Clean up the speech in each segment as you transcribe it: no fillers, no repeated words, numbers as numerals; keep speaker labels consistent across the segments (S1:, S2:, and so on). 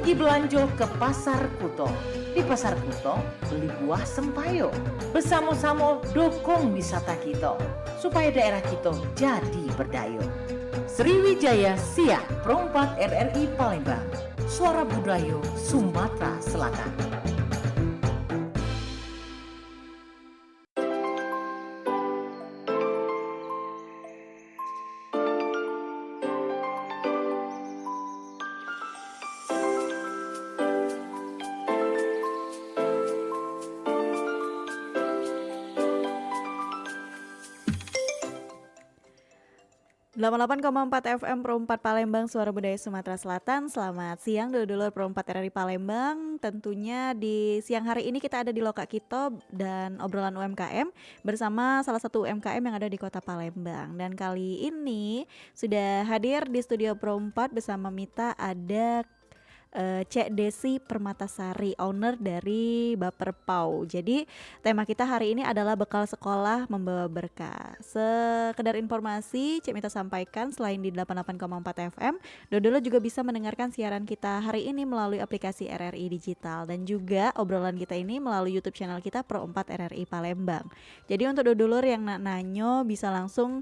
S1: Pergi belanja ke Pasar Kuto. Di Pasar Kuto, beli buah sempayo. Bersama-sama dukung wisata kita, supaya daerah kita jadi berdaya. Sriwijaya Siak Perompak RRI Palembang. Suara Budaya Sumatera Selatan.
S2: Delapan 88,4 FM Perompak Palembang, Suara Budaya Sumatera Selatan. Selamat siang dulur-dulur Perompak RRI Palembang. Tentunya di siang hari ini kita ada di Loka Kito dan obrolan UMKM bersama salah satu UMKM yang ada di Kota Palembang. Dan kali ini sudah hadir di studio Perompak bersama Mita ada Cek Desi Permatasari, owner dari Baper Pau. Jadi tema kita hari ini adalah bekal sekolah membawa berkah. Sekedar informasi, Cek Mita sampaikan selain di 88,4 FM, Dodolo juga bisa mendengarkan siaran kita hari ini melalui aplikasi RRI Digital dan juga obrolan kita ini melalui YouTube channel kita Pro4 RRI Palembang. Jadi untuk Dodolur yang nanyo bisa langsung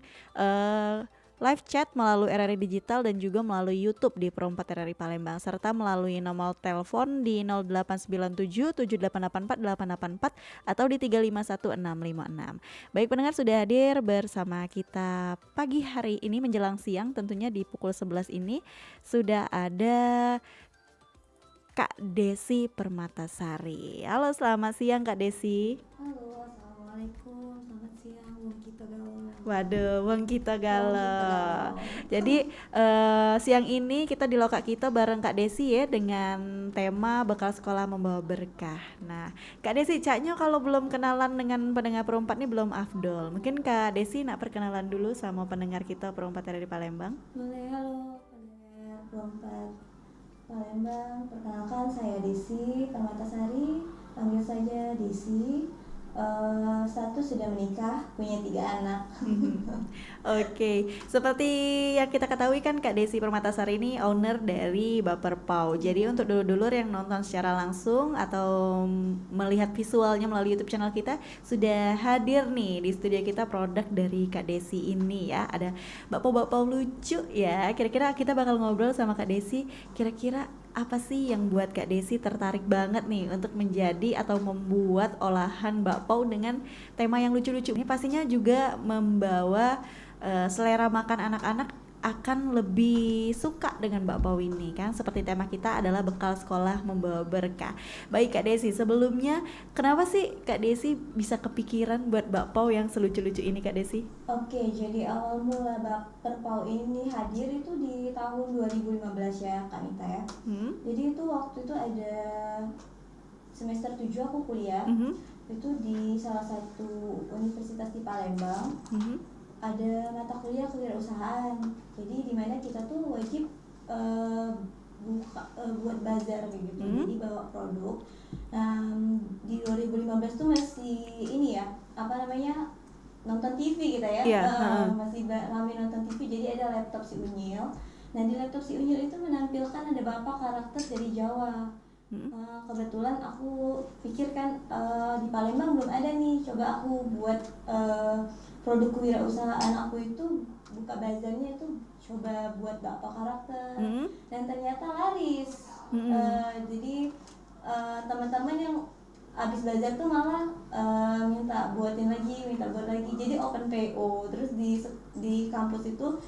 S2: live chat melalui RRI Digital dan juga melalui YouTube di Pro4 RRI Palembang serta melalui nomor telepon di 0897 7884 884 atau di 351656. Baik pendengar, sudah hadir bersama kita pagi hari ini menjelang siang, tentunya di pukul 11 ini sudah ada Kak Desi Permatasari. Halo, selamat siang Kak Desi.
S3: Halo, assalamualaikum, selamat siang, Wong Kita Galau.
S2: Waduh, Wong Kita Galau. Jadi siang ini kita di Loka Kita bareng Kak Desi ya dengan tema bekal sekolah membawa berkah. Nah, Kak Desi, caknya kalau belum kenalan dengan pendengar Perompak ini belum afdol. Mungkin Kak Desi nak perkenalan dulu sama pendengar kita Perompak dari Palembang.
S3: Boleh, halo pendengar Perompak Palembang. Perkenalkan, saya Desi Permatasari, panggil saja Desi. Satu sudah menikah, punya 3 anak.
S2: Oke, seperti yang kita ketahui kan Kak Desi Permatasari ini owner dari Baper Pau. Jadi untuk dulur-dulur yang nonton secara langsung atau melihat visualnya melalui YouTube channel kita, sudah hadir nih di studio kita produk dari Kak Desi ini ya. Ada bakpao lucu ya. Kira-kira kita bakal ngobrol sama Kak Desi, kira-kira apa sih yang buat Kak Desi tertarik banget nih untuk menjadi atau membuat olahan bakpao dengan tema yang lucu-lucu. Ini pastinya juga membawa selera makan anak-anak akan lebih suka dengan bakpao ini kan. Seperti tema kita adalah bekal sekolah membawa berkah. Baik Kak Desi, sebelumnya kenapa sih Kak Desi bisa kepikiran buat bakpao yang selucu-lucu ini Kak Desi?
S3: Oke, jadi awal mula Baper Pau ini hadir itu di tahun 2015 ya Kak Nita ya. Jadi itu waktu itu ada semester 7 aku kuliah. Itu di salah satu universitas di Palembang. Ada mata kuliah kewirausahaan. Jadi di mana kita tuh wajib buat bazar gitu. Jadi bawa produk. Di 2015 tuh masih ini ya, apa namanya? Nonton TV kita ya. Masih ramai nonton TV. Jadi ada laptop si Unyil. Nah, di laptop si Unyil itu menampilkan ada beberapa karakter dari Jawa. Kebetulan aku pikirkan di Palembang belum ada nih, coba aku buat produk kewirausahaan aku itu buka bazarnya itu coba buat beberapa karakter dan ternyata laris. Jadi teman-teman yang abis belajar tuh malah minta buat lagi, jadi open PO. Terus di kampus itu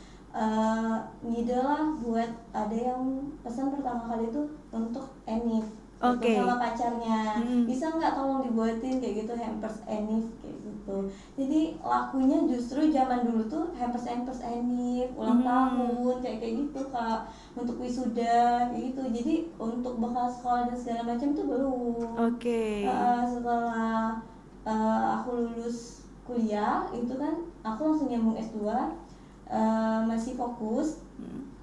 S3: ngide lah buat ada yang pesan pertama kali itu untuk Enif sama pacarnya. Bisa nggak tolong dibuatin kayak gitu hampers Enif kayak gitu. Jadi lakunya justru zaman dulu tuh hampers Enif ulang tahun kayak gitu Kak, untuk wisuda kayak gitu. Jadi untuk bekal sekolah dan segala macam tuh belum. Setelah aku lulus kuliah itu kan aku langsung nyambung S2, masih fokus.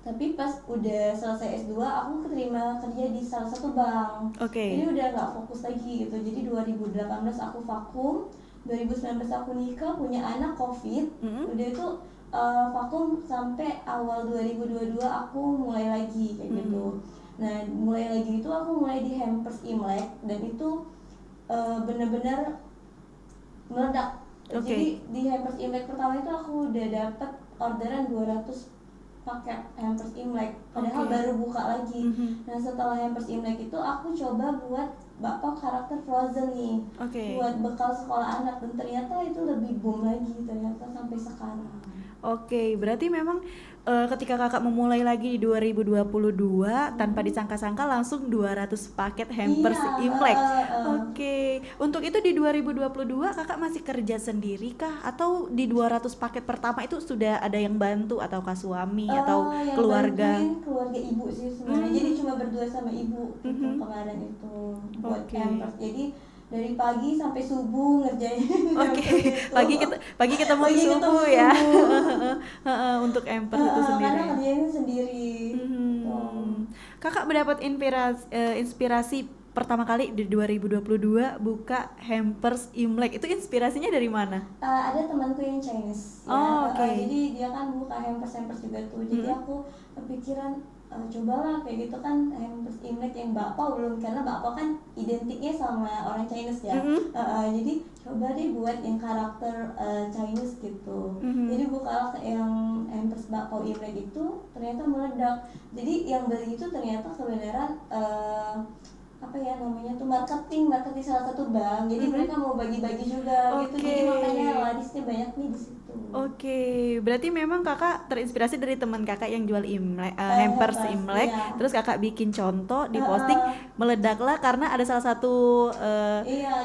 S3: Tapi pas udah selesai S2 aku keterima kerja di salah satu bank. Jadi udah nggak fokus lagi gitu. Jadi 2018 aku vakum, 2019 aku nikah, punya anak, COVID. Udah itu vakum sampai awal 2022 aku mulai lagi kayak gitu. Nah mulai lagi itu aku mulai di hampers Imlek dan itu bener-bener meledak. Jadi di hampers Imlek pertama itu aku udah dapet orderan 200 paket hampers Imlek, padahal baru buka lagi. Nah setelah hampers Imlek itu aku coba buat bakpao karakter Frozen nih, buat bekal sekolah anak, dan ternyata itu lebih boom lagi ternyata sampai sekarang.
S2: Berarti memang ketika kakak memulai lagi di 2022 tanpa disangka-sangka langsung 200 paket hampers Imlek. Untuk itu di 2022 kakak masih kerja sendiri kah? Atau di 200 paket pertama itu sudah ada yang bantu ataukah suami atau keluarga?
S3: Yang keluarga ibu sih sebenarnya, jadi cuma berdua sama ibu itu kemarin itu buat hampers. Jadi dari pagi sampai subuh ngerjain.
S2: Pagi ketemu subuh ya. Untuk hampers itu sendiri.
S3: Karena kerjain sendiri.
S2: Kakak mendapat inspirasi pertama kali di 2022 buka hampers Imlek. Itu inspirasinya dari mana?
S3: Ada temanku yang Chinese. Jadi dia kan buka hampers juga tuh. Jadi aku kepikiran cobalah kayak gitu kan hampers Imlek yang bakpao belum, karena bakpao kan identiknya sama orang Chinese ya. Jadi coba deh buat yang karakter Chinese gitu. Jadi buka yang hampers bakpao Imlek itu ternyata meledak. Jadi yang beli itu ternyata kebenaran marketing salah satu bank. Jadi mereka mau bagi-bagi juga gitu. Jadi makanya larisnya banyak nih di situ.
S2: Berarti memang kakak terinspirasi dari teman kakak yang jual hampers Imlek, terus kakak bikin contoh, diposting, meledaklah karena ada salah satu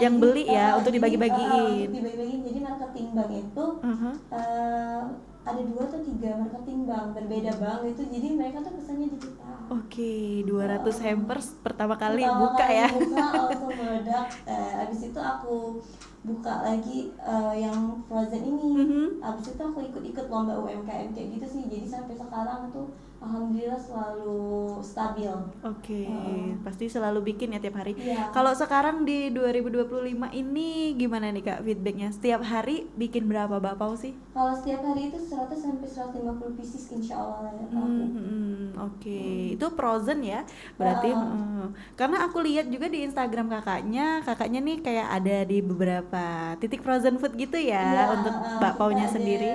S2: yang beli untuk dibagi-bagiin.
S3: Jadi marketing bank itu ada 2 atau 3 marketing bank, berbeda bank itu, jadi mereka tuh pesannya di kita.
S2: 200 hampers pertama kali
S3: buka
S2: langsung
S3: meledak. Abis itu aku buka lagi yang Frozen ini. Abis itu aku ikut lomba UMKM kayak gitu sih. Jadi sampai sekarang tuh alhamdulillah selalu stabil.
S2: Pasti selalu bikin ya tiap hari. Kalau sekarang di 2025 ini gimana nih kak feedbacknya? Setiap hari bikin berapa bakpao sih?
S3: Kalau setiap hari itu 100 sampai 150 pieces insya Allah ya.
S2: Itu frozen ya berarti. Karena aku lihat juga di Instagram kakaknya nih kayak ada di beberapa titik frozen food gitu ya, untuk bakpaonya sendiri.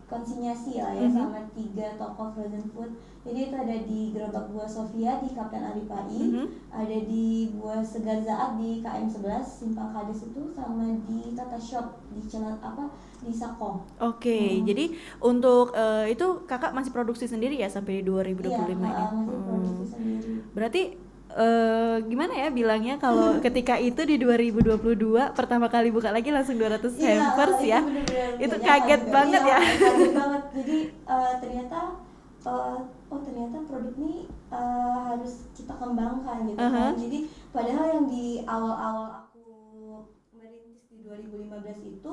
S3: Konsinyasi lah ya sama 3 toko frozen food. Jadi itu ada di Gerobak Buah Sofia di Kapten Aripai, ada di Buah Segar Zaat di KM 11 Simpang Kades itu, sama di Tata Shop di di Sako.
S2: Jadi untuk itu kakak masih produksi sendiri ya sampai di 2025 ini?
S3: Masih produksi sendiri.
S2: Berarti gimana ya bilangnya kalau ketika itu di 2022 pertama kali buka lagi langsung 200 hampers ya, itu kaget banget ya.
S3: Kaget banget. Jadi ternyata ternyata produk ini harus kita kembangkan gitu kan. Jadi padahal yang di awal-awal aku merintis di 2015 itu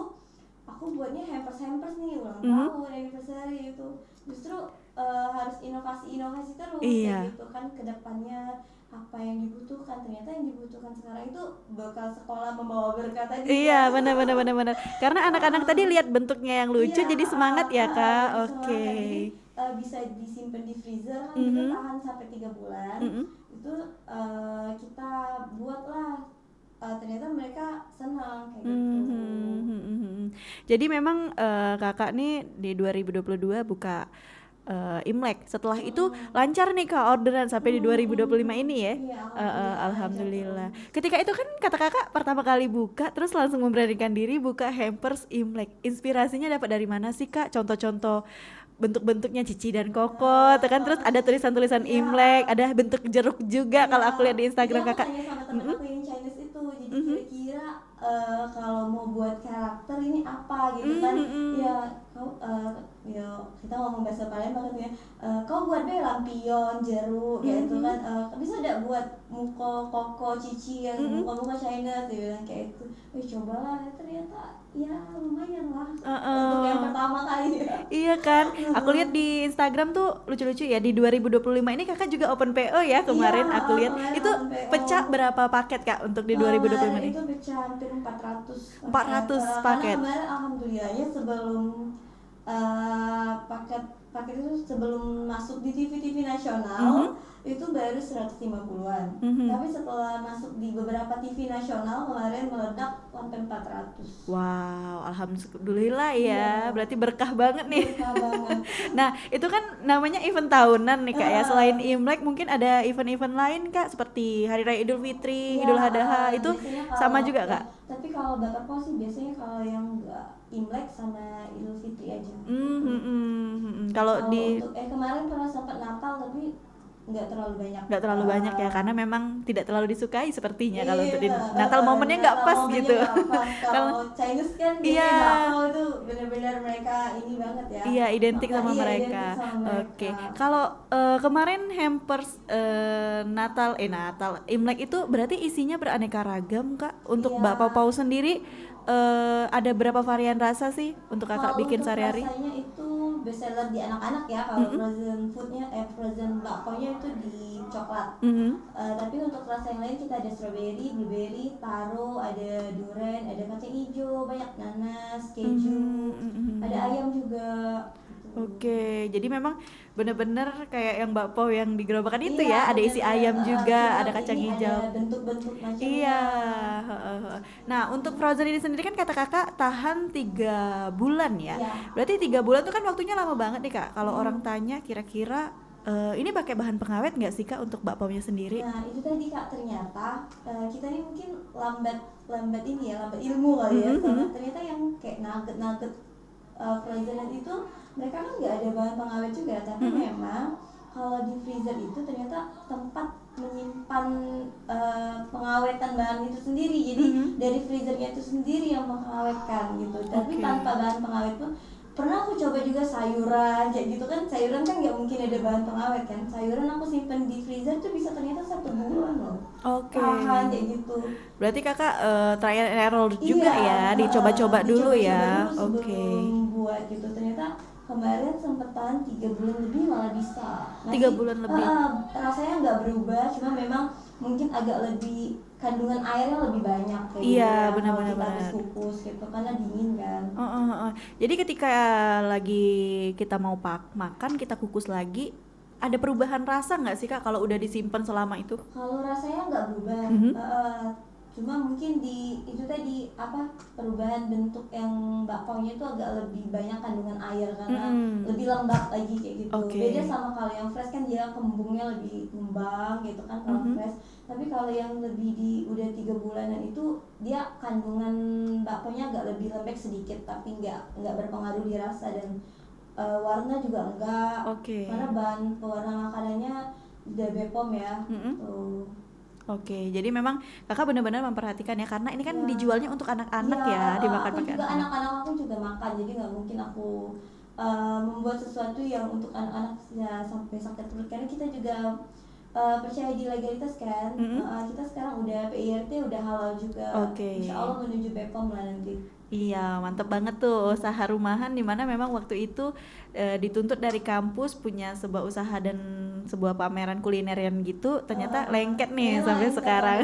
S3: aku buatnya hampers nih ulang tahun, anniversary itu. Justru harus inovasi terus gitu kan ke depannya. Apa yang dibutuhkan, ternyata yang dibutuhkan sekarang itu bekal sekolah membawa berkah tadi.
S2: Benar. Karena anak-anak tadi lihat bentuknya yang lucu jadi semangat ya kak.
S3: Bisa disimpan di freezer kan, gitu, tahan sampai 3 bulan. Itu kita buatlah, ternyata mereka senang kayak gitu.
S2: Jadi memang kakak nih di 2022 buka Imlek. Setelah itu lancar nih kak orderan sampai di 2025 ini ya. Alhamdulillah. Ketika itu kan kata kakak pertama kali buka terus langsung memberanikan diri buka hampers Imlek. Inspirasinya dapat dari mana sih kak? Contoh-contoh bentuk-bentuknya Cici dan Koko, kan terus ada tulisan-tulisan Imlek, ada bentuk jeruk juga kalau aku lihat di Instagram kakak.
S3: Sama temen aku yang Chinese itu, jadi kira-kira kalau mau buat karakter ini apa gitu kan. Kita ngomong bahasa Palembang ya, kau buat deh lampion, jeruk gitu kan, bisa ada buat muka Koko, Cici yang muka China gitu bilang kayak itu. Cobalah, ternyata ya lumayan lah untuk yang pertama kali ya.
S2: Iya kan, aku lihat di Instagram tuh lucu-lucu ya. Di 2025 ini kakak juga open PO ya kemarin. Aku lihat itu pecah berapa paket kak untuk di 2025 ini?
S3: Itu pecah hampir 400
S2: paket.
S3: Karena kemarin alhamdulillahnya sebelum paket itu sebelum masuk di TV nasional itu baru 150-an. Tapi setelah masuk di beberapa TV nasional kemarin meledak sampai 400.
S2: Wow, alhamdulillah ya. Berarti berkah banget nih.
S3: Berkah banget.
S2: Nah, itu kan namanya event tahunan nih Kak ya. Selain Imlek mungkin ada event-event lain Kak, seperti Hari Raya Idul Fitri, Idul Adha, itu sama juga Kak?
S3: Tapi kalau Batak Pol sih biasanya kalau yang enggak Imlek sama Idul Fitri aja.
S2: Kalau di
S3: untuk kemarin pernah sempat Natal tapi nggak terlalu banyak
S2: ya, karena memang tidak terlalu disukai sepertinya kalau untuk di
S3: Iya,
S2: Natal momennya nggak pas
S3: momennya
S2: gitu.
S3: nggak pas. Kalau Chinese kan
S2: Iya.
S3: bakpao itu benar-benar mereka ini banget ya.
S2: Iya, identik sama
S3: Iya,
S2: mereka.
S3: identik sama mereka.
S2: Oke. Kalau kemarin hampers Natal Imlek itu berarti isinya beraneka ragam Kak. Untuk
S3: Iya.
S2: bakpao pau sendiri ada berapa varian rasa sih untuk Kakak
S3: Kalau
S2: bikin
S3: untuk
S2: sehari-hari?
S3: rasanya itu best seller di anak-anak ya. Kalau frozen bakpao-nya itu di coklat. Tapi untuk rasa yang lain kita ada strawberry, blueberry, taro, ada durian, ada kacang hijau, banyak nanas, keju, ada ayam juga.
S2: Oke, jadi memang bener-bener kayak yang bakpao yang di gerobakan itu
S3: Iya,
S2: ya, ada isi
S3: bener-bener.
S2: ayam juga,
S3: Cuma
S2: ada kacang
S3: ini
S2: hijau.
S3: ada bentuk-bentuk macamnya.
S2: Iya. Nah, untuk frozen ini sendiri kan kata kakak tahan 3 bulan ya.
S3: Iya.
S2: Berarti 3 bulan itu kan waktunya lama banget nih kak. Kalau orang tanya kira-kira ini pakai bahan pengawet nggak sih kak untuk bakpaonya sendiri?
S3: Nah itu tadi kak, ternyata kita ini mungkin lambat ini ya, lambat ilmu kali ya. Ternyata yang kayak nugget frozen itu mereka kan nggak ada bahan pengawet juga, tapi memang kalau di freezer itu ternyata tempat menyimpan pengawetan bahan itu sendiri. Jadi dari freezernya itu sendiri yang mengawetkan gitu. Tapi tanpa bahan pengawet pun pernah aku coba juga sayuran kayak gitu kan. Sayuran kan nggak mungkin ada bahan pengawet kan. Sayuran aku simpen di freezer tuh bisa ternyata 1 bulan loh. Tahan kayak gitu.
S2: Berarti kakak trial and error juga
S3: Iya,
S2: ya, dicoba-coba dulu ya.
S3: dulu sebelum buat gitu. Ternyata kemarin sempat tahan 3 bulan lebih malah bisa.
S2: 3 bulan lebih.
S3: Rasanya nggak berubah, cuma memang mungkin agak lebih kandungan airnya lebih banyak kayak
S2: Iya,
S3: gitu ya,
S2: benar-benar.
S3: kalau kita habis kukus gitu karena dingin kan.
S2: Jadi ketika lagi kita mau makan, kita kukus lagi, ada perubahan rasa nggak sih kak kalau udah disimpan selama itu?
S3: Kalau rasanya nggak berubah, cuma mungkin itu tadi perubahan bentuk yang bakpaonya itu agak lebih banyak kandungan air karena lebih lembab lagi kayak gitu. Beda sama kalau yang fresh kan dia kembungnya lebih ngembang gitu kan kalau fresh. Tapi kalau yang lebih udah 3 bulanan itu dia kandungan bakpaonya agak lebih lembek sedikit, tapi nggak berpengaruh di rasa dan warna juga enggak. Karena bahan pewarna makanannya udah BPOM ya.
S2: Oke, jadi memang kakak benar-benar memperhatikan ya, karena ini kan dijualnya untuk anak-anak ya, dimakan pakai
S3: anak-anak. Aku juga makan, jadi nggak mungkin aku membuat sesuatu yang untuk anak-anak ya sampai sakit perut, karena kita juga percaya di legalitas kan. Kita sekarang udah PIRT, udah halal juga. Insya Allah menuju BPOM lah nanti.
S2: Iya, mantep banget tuh usaha rumahan, dimana memang waktu itu dituntut dari kampus punya sebuah usaha dan sebuah pameran kulinerian gitu, ternyata lengket nih sampai sekarang.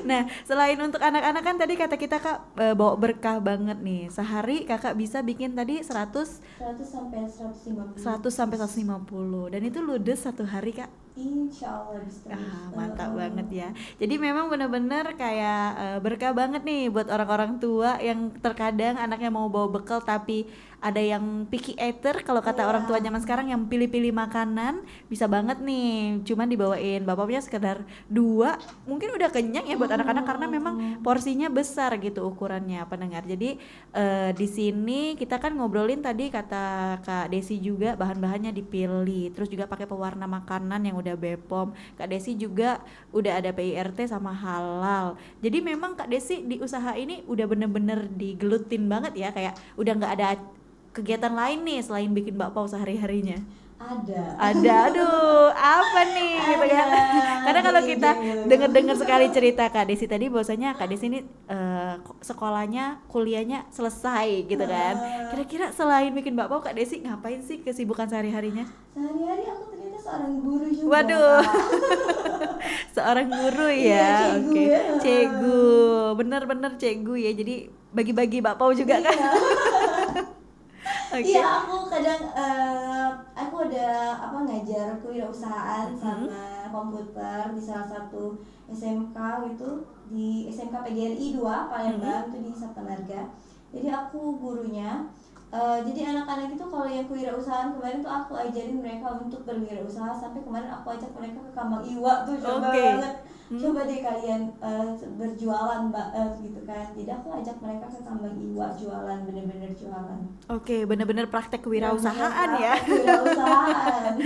S2: Nah, selain untuk anak-anak kan tadi kata kita kak bawa berkah banget nih. Sehari kakak bisa bikin tadi 100
S3: sampai 150.
S2: 100 sampai 150 dan itu ludes 1 hari kak.
S3: Insya Allah bisa.
S2: Mantap banget ya. Jadi memang benar-benar kayak berkah banget nih buat orang-orang tua yang terkadang anaknya mau bawa bekal tapi ada yang picky eater kalau kata orang tua zaman sekarang, yang pilih-pilih makanan, bisa banget nih cuman dibawain bapaknya sekedar 2 mungkin udah kenyang ya buat anak-anak, karena memang porsinya besar gitu ukurannya pendengar. Jadi di sini kita kan ngobrolin tadi kata Kak Desi juga bahan-bahannya dipilih, terus juga pakai pewarna makanan yang udah BPOM. Kak Desi juga udah ada PIRT sama halal. Jadi memang Kak Desi di usaha ini udah bener-bener digelutin banget ya, kayak udah nggak ada kegiatan lain nih selain bikin bakpao sehari-harinya. Ada, aduh, apa nih gitu kan? Karena kalau kita dengar sekali cerita Kak Desi tadi, bahwasanya Kak Desi ini sekolahnya, kuliahnya selesai gitu kan. Kira-kira selain bikin bakpao, Kak Desi ngapain sih kesibukan sehari-harinya?
S3: Sehari-hari aku ternyata seorang guru juga.
S2: Waduh, seorang guru ya. Oke, Cegu, bener-bener cegu ya. Jadi bagi-bagi bakpao juga kan? Oke.
S3: Iya, aku kadang aku ada ngajar kewirausahaan sama komputer di salah satu SMK gitu, di SMK PGRI 2 Palembang itu di Sabta Marga. Jadi aku gurunya. Jadi anak-anak itu kalau yang kewirausahaan kemarin tuh aku ajarin mereka untuk berwirausaha, sampai kemarin aku ajak mereka ke Kambang Iwa tuh, coba
S2: Oke.
S3: banget. Coba deh kalian berjualan gitu kan. Jadi aku ajak mereka ke Kambang Iwa jualan, bener-bener jualan.
S2: Oke, benar-benar praktek kewirausahaan ya.
S3: Kewirausahaan.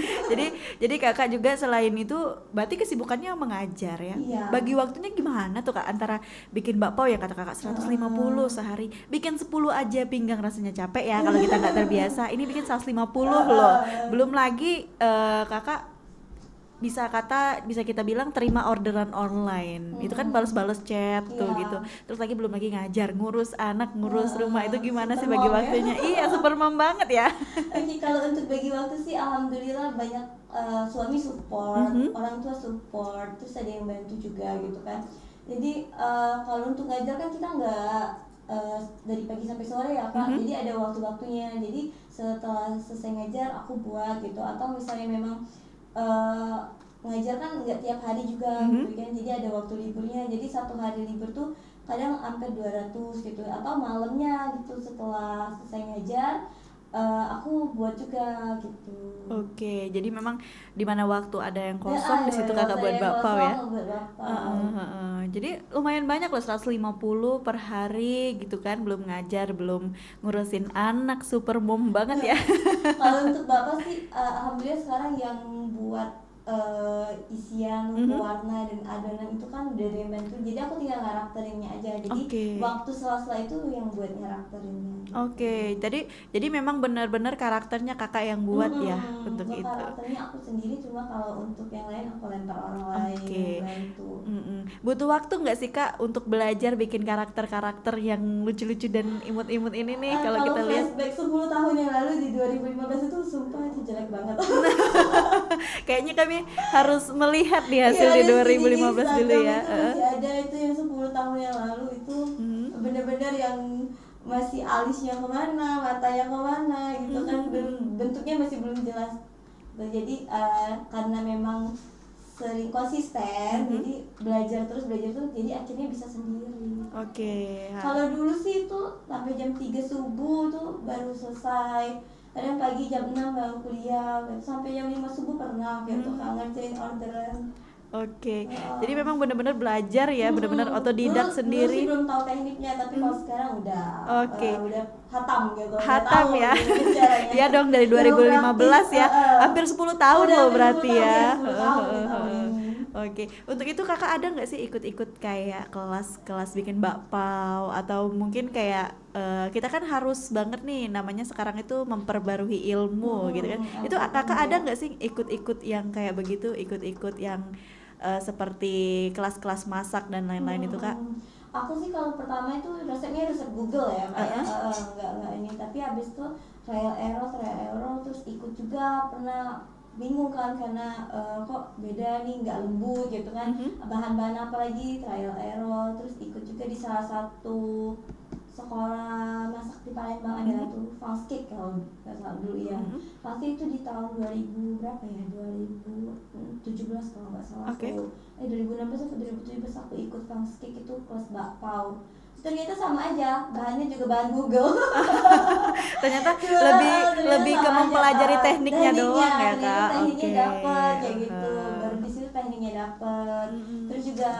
S2: Jadi kakak juga selain itu berarti kesibukannya mengajar ya.
S3: Iya.
S2: Bagi waktunya gimana tuh kak, antara bikin bakpao yang kata kakak 150 sehari, bikin 10 aja pinggang rasanya capek ya kalau kita nggak terbiasa. Ini bikin 150 loh. Belum lagi kakak bisa kita bilang terima orderan online. Itu kan balas-balas chat tuh
S3: Iya.
S2: gitu. Terus belum lagi ngajar, ngurus anak, ngurus rumah, itu gimana sih
S3: super
S2: bagi
S3: mom ya.
S2: waktunya? Iya, super mom banget ya.
S3: Oke, kalau untuk bagi waktu sih alhamdulillah banyak suami support, orang tua support, terus ada yang bantu juga gitu kan. Jadi kalau untuk ngajar kan kita nggak dari pagi sampai sore ya Kak. Jadi ada waktu-waktunya. Jadi setelah selesai ngajar aku buat gitu, atau misalnya memang ngajar kan nggak tiap hari juga gitu kan. Jadi ada waktu liburnya. Jadi satu hari libur tuh kadang sampai 200 gitu, atau malamnya gitu setelah selesai ngajar aku buat juga gitu.
S2: Oke, jadi memang di mana waktu ada yang kosong di situ kakak buat bakpao ya.
S3: Buat bakpao.
S2: Jadi lumayan banyak loh, 150 per hari gitu kan, belum ngajar, belum ngurusin anak, super mom banget ya.
S3: Kalau untuk bapak sih alhamdulillah sekarang yang buat isian, warna dan adonan itu kan udah ada yang bantu. Jadi aku tinggal ngarakterinnya aja. Jadi waktu sela-sela itu yang buat ngarakterinnya.
S2: Oke, jadi memang benar-benar karakternya kakak yang buat ya untuk itu.
S3: Karakternya aku sendiri, cuma kalau untuk yang lain aku lempar orang lain yang bantu.
S2: Butuh waktu nggak sih kak untuk belajar bikin karakter-karakter yang lucu-lucu dan imut-imut ini nih kalau kita lihat?
S3: Flashback 10 tahun yang lalu di 2015 itu sumpah itu jelek banget.
S2: Kayaknya kami harus melihat di hasil di 2015 dulu ya.
S3: Itu masih ada itu yang 10 tahun yang lalu itu benar-benar yang masih alisnya kemana, matanya kemana gitu kan, bentuknya masih belum jelas. Jadi karena memang sering konsisten, jadi belajar terus, jadi akhirnya bisa sendiri.
S2: Oke.
S3: Kalau dulu sih itu sampai jam 3 subuh tuh baru selesai. Kadang pagi jam 6 baru kuliah, sampai jam 5 subuh pernah gitu kan ngerjain orderan.
S2: Oke. Jadi memang benar-benar belajar ya, benar-benar otodidak
S3: Dulu
S2: sendiri.
S3: sih belum tahu tekniknya, tapi kalau sekarang udah udah hatam gitu.
S2: Hatam
S3: tahu
S2: ya.
S3: gimana caranya.
S2: Iya dong, dari 2015 ya. Hampir 10 tahun
S3: Udah
S2: loh
S3: hampir
S2: berarti
S3: 10
S2: ya.
S3: tahun, 10 tahun di tahun ini.
S2: Oke, untuk itu kakak ada nggak sih ikut-ikut kayak kelas bikin bakpao, atau mungkin kayak kita kan harus banget nih namanya sekarang itu memperbarui ilmu gitu kan. Itu kakak ada nggak sih ikut-ikut yang kayak begitu, ikut-ikut yang seperti kelas-kelas masak dan lain-lain itu kak?
S3: Aku sih kalau pertama itu resepnya resep Google ya kayak nggak ini, tapi habis itu trial error terus ikut juga, pernah bingung kan karena kok beda nih, nggak lembut gitu kan, bahan-bahan apa lagi, trial error, terus ikut juga di salah satu sekolah masak di Palembang ada tuh Fang's Cake kalau nggak salah dulu ya. Pasti itu di tahun 2000 berapa ya, 2017 kalau nggak salah. 2016 atau 2017 aku ikut Fang's Cake itu kelas bakpao. Ternyata sama aja, bahannya juga bahan Google.
S2: Ternyata lebih ke mempelajari tekniknya doang ya kak.
S3: Tekniknya dapet kayak gitu, baru di situ tekniknya dapet. Terus juga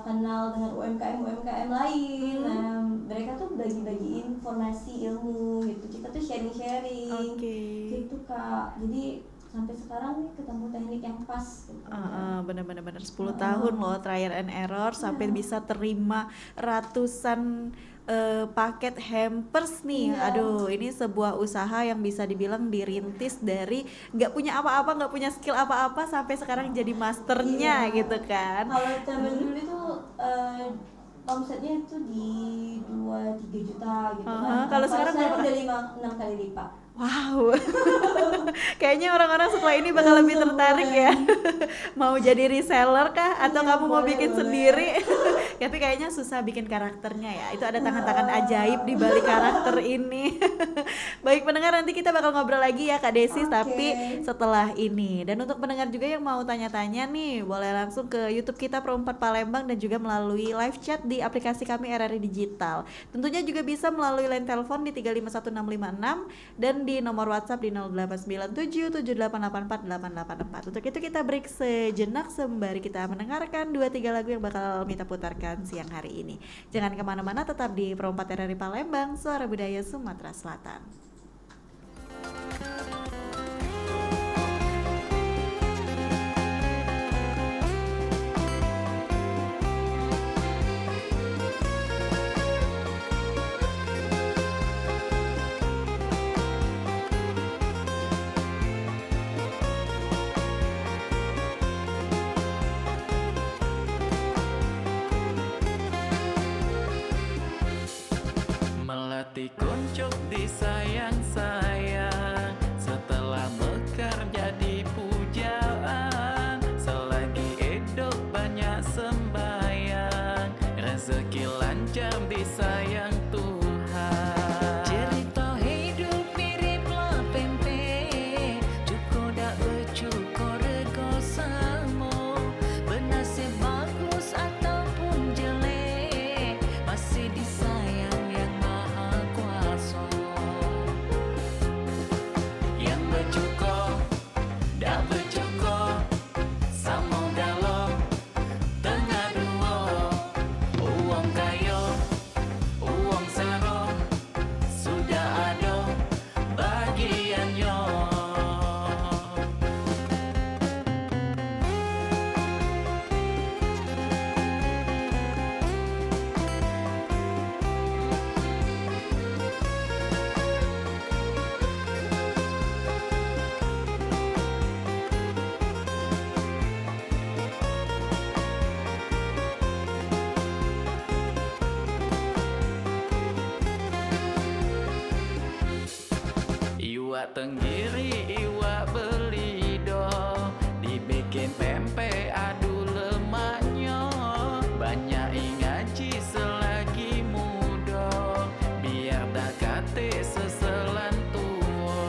S3: kenal dengan UMKM lain. Nah, mereka tuh bagi-bagi informasi ilmu gitu. Kita tuh sharing gitu kak. Jadi sampai sekarang nih ketemu teknik yang pas gitu.
S2: Bener-bener 10 tahun loh trial and error sampai bisa terima ratusan paket hampers nih. Aduh, ini sebuah usaha yang bisa dibilang dirintis dari nggak punya apa-apa, nggak punya skill apa-apa, sampai sekarang jadi masternya gitu kan.
S3: Kalau zaman dulu itu omsetnya itu di 2-3 juta gitu kan.
S2: Kalau sekarang
S3: udah 5-6 kali lipat.
S2: Wow. Kayaknya orang-orang setelah ini bakal lebih tertarik ya. Mau jadi reseller kah atau kamu mau bikin sendiri? Tapi kayaknya susah bikin karakternya ya. Itu ada tangan-tangan ajaib di balik karakter ini. Baik pendengar, nanti kita bakal ngobrol lagi ya Kak Desi, tapi setelah ini. Dan untuk pendengar juga yang mau tanya-tanya nih, boleh langsung ke YouTube kita Pro 4 Palembang dan juga melalui live chat di aplikasi kami RRI Digital. Tentunya juga bisa melalui line telepon di 351656 dan di nomor WhatsApp di 089778848884. Untuk itu kita break sejenak sembari kita mendengarkan 2-3 lagu yang bakal Mita putarkan siang hari ini. Jangan kemana-mana, tetap di Pro 4 RRI Palembang, Suara Budaya Sumatera Selatan.
S4: Melatih kuncup disayang-sayang, setelah mekar jadi pujaan. Selagi hidup banyak sembayang, rezeki lancar disayang Tuhan. Cerita hidup mirip lah pempek, cukup dak bercukur rego samo. Bernasib bagus ataupun jelek, masih disayang yang maha kuasa. Yang bercukur, dak bercukur, sama dalam tengah dua. Uang kayo, uang saro, sudah ada bagiannya. Iwak tenggiri, iwak belido, dibikin pempek adu lemaknya. Banyak ngaji selagi muda, biar dak kate seselan tua.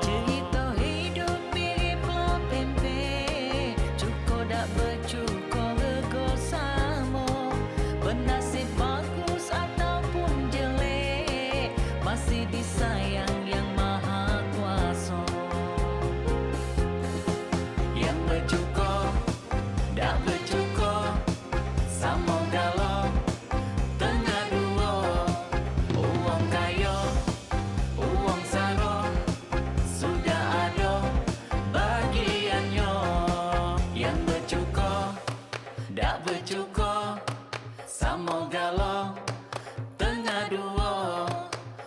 S4: Cerita hidup mirip lah pempek, cukup dak bercukur rego samo. Bernasib bagus ataupun jelek, masih disayang yang maha kuasa. Yang bercukur, dak bercukur, sama dalam tengah dua. Uang kayo, uang saro, sudah ada bagiannya. Yang bercukur, dak bercukur, sama galau tengah dua.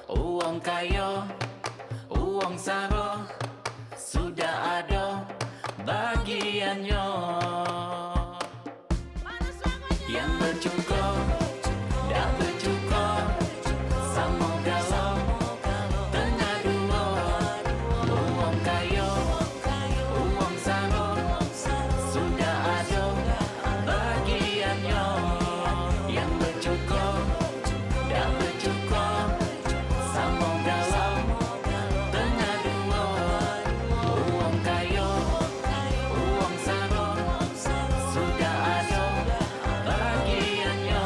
S4: Uang kayo, uang saro, sudah ada bagiannya. Yang bercukur, dak bercukur, sama galau tengah dua. Uang kayo, uang saro, sudah ada bagiannya. Yang bercukur, dak bercukur, sama galau tengah dua. Uang kayo, uang saro, sudah ada bagiannya.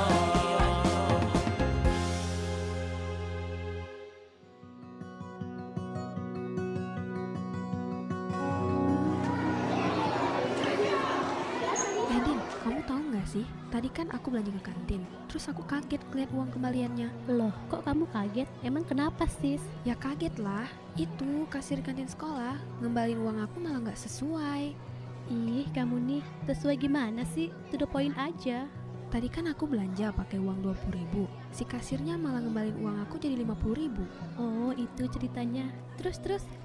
S5: Din, kamu tahu nggak sih? Tadi kan aku belanja ke kantin, terus aku kaget ngeliat uang kembaliannya.
S6: Loh, kok kamu kaget? Emang kenapa, sis?
S5: Ya kaget lah, itu kasir kantin sekolah ngembalin uang aku malah nggak sesuai.
S6: Ih, kamu nih, sesuai gimana sih? To the point aja.
S5: Tadi kan aku belanja pakai uang 20.000, si kasirnya malah ngembalin uang aku jadi 50.000.
S6: Oh, itu ceritanya. Terus,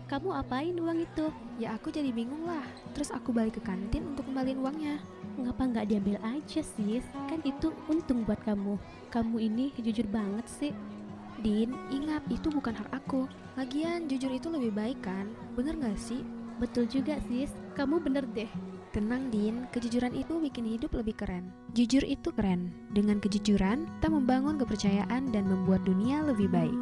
S6: kamu apain uang itu?
S5: Ya aku jadi bingung lah, terus aku balik ke kantin untuk kembaliin uangnya.
S6: Ngapa nggak diambil aja, sis? Kan itu untung buat kamu. Kamu ini jujur banget sih.
S5: Din, ingat itu bukan hak aku. Lagian jujur itu lebih baik kan, bener gak sih?
S6: Betul juga, sis. Kamu bener deh.
S5: Tenang Din, kejujuran itu bikin hidup lebih keren. Jujur itu keren. Dengan kejujuran, kita membangun kepercayaan dan membuat dunia lebih baik.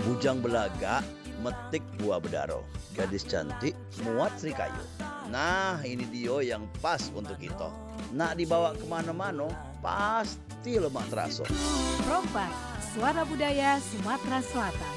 S7: Bujang belaga metik buah bedaro. Gadis cantik muat serikayu. Nah ini dia yang pas untuk kita. Nak dibawa kemana-mana pasti lemak terasa.
S8: Perompak, suara budaya Sumatera Selatan.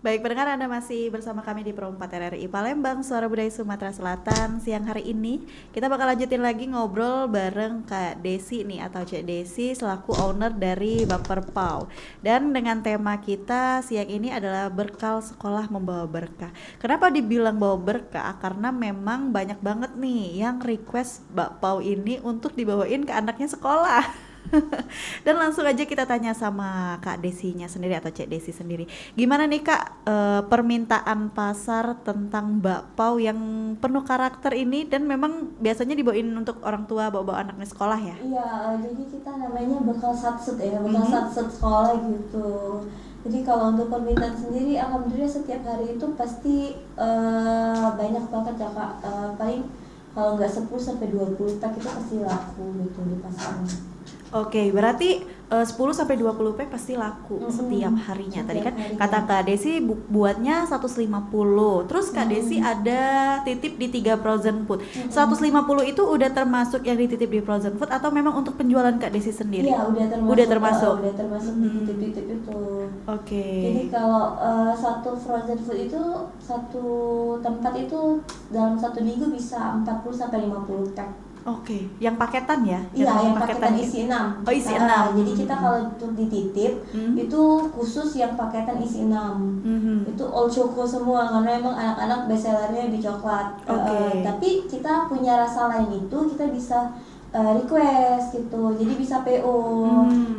S2: Baik, pendengar, Anda masih bersama kami di Pro 4 RRI Palembang, Suara Budaya Sumatera Selatan. Siang hari ini kita bakal lanjutin lagi ngobrol bareng Kak Desi nih, atau Cek Desi selaku owner dari Baper Pau. Dan dengan tema kita siang ini adalah bekal sekolah membawa berkah. Kenapa dibilang bawa berkah? Karena memang banyak banget nih yang request Mbak Pau ini untuk dibawain ke anaknya sekolah. Dan langsung aja kita tanya sama Kak Desinya sendiri atau Cek Desi sendiri. Gimana nih Kak permintaan pasar tentang bakpao yang penuh karakter ini, dan memang biasanya dibawain untuk orang tua bawa-bawa anaknya sekolah ya?
S3: Iya, jadi kita namanya bekal satset ya, bekal satset sekolah gitu. Jadi kalau untuk permintaan sendiri, alhamdulillah setiap hari itu pasti banyak banget ya Kak. Paling kalau nggak 10 sampai 20 pack itu pasti laku gitu di pasarnya.
S2: Oke, berarti 10 sampai 20 pack pasti laku setiap harinya. Tadi kan kata Kak Desi buatnya 150. Terus Kak Desi ada titip di 3 frozen food. 150 itu udah termasuk yang dititip di frozen food atau memang untuk penjualan Kak Desi sendiri?
S3: Iya, udah termasuk di titip-titip itu.
S2: Oke.
S3: Jadi kalau satu frozen food itu satu tempat itu dalam 1 minggu bisa 40 sampai 50 pack.
S2: Oke, yang paketan ya?
S3: Iya, yang paketan isi 6.
S2: Oh, isi 6.
S3: Jadi kita kalau untuk dititip itu khusus yang paketan isi 6. Itu all choco semua karena emang anak-anak bestsellernya di coklat. Tapi kita punya rasa lain itu kita bisa request gitu. Jadi bisa PO.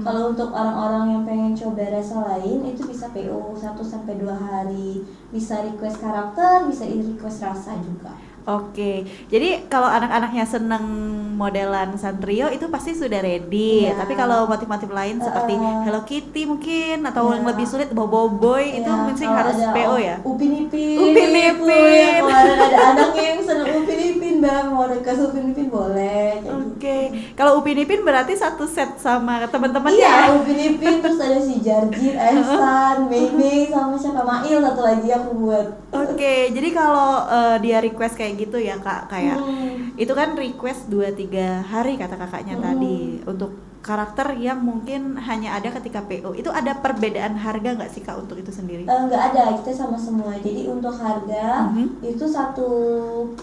S3: Kalau untuk orang-orang yang pengen coba rasa lain itu bisa PO 1 sampai 2 hari. Bisa request karakter, bisa request rasa juga.
S2: Oke, jadi kalau anak-anaknya seneng modelan Sanrio itu pasti sudah ready. Tapi kalau motif-motif lain seperti Hello Kitty mungkin atau yang lebih sulit Boboiboy itu mungkin harus PO ya.
S3: Upin Ipin.
S2: Upin.
S3: Kemarin ada anak yang seneng Upin Ipin bang, mau request Upin Ipin boleh.
S2: Oke, kalau Upin Ipin berarti satu set sama teman-temannya.
S3: Iya, Upin Ipin terus ada si Jarjit, Ehsan, Mei sama siapa Mail satu lagi aku buat.
S2: Oke, jadi kalau dia request kayak gitu ya Kak, kayak itu kan request 2-3 hari kata kakaknya tadi untuk karakter yang mungkin hanya ada ketika PO. Itu ada perbedaan harga nggak sih Kak untuk itu sendiri?
S3: Nggak ada, kita sama semua. Jadi untuk harga itu satu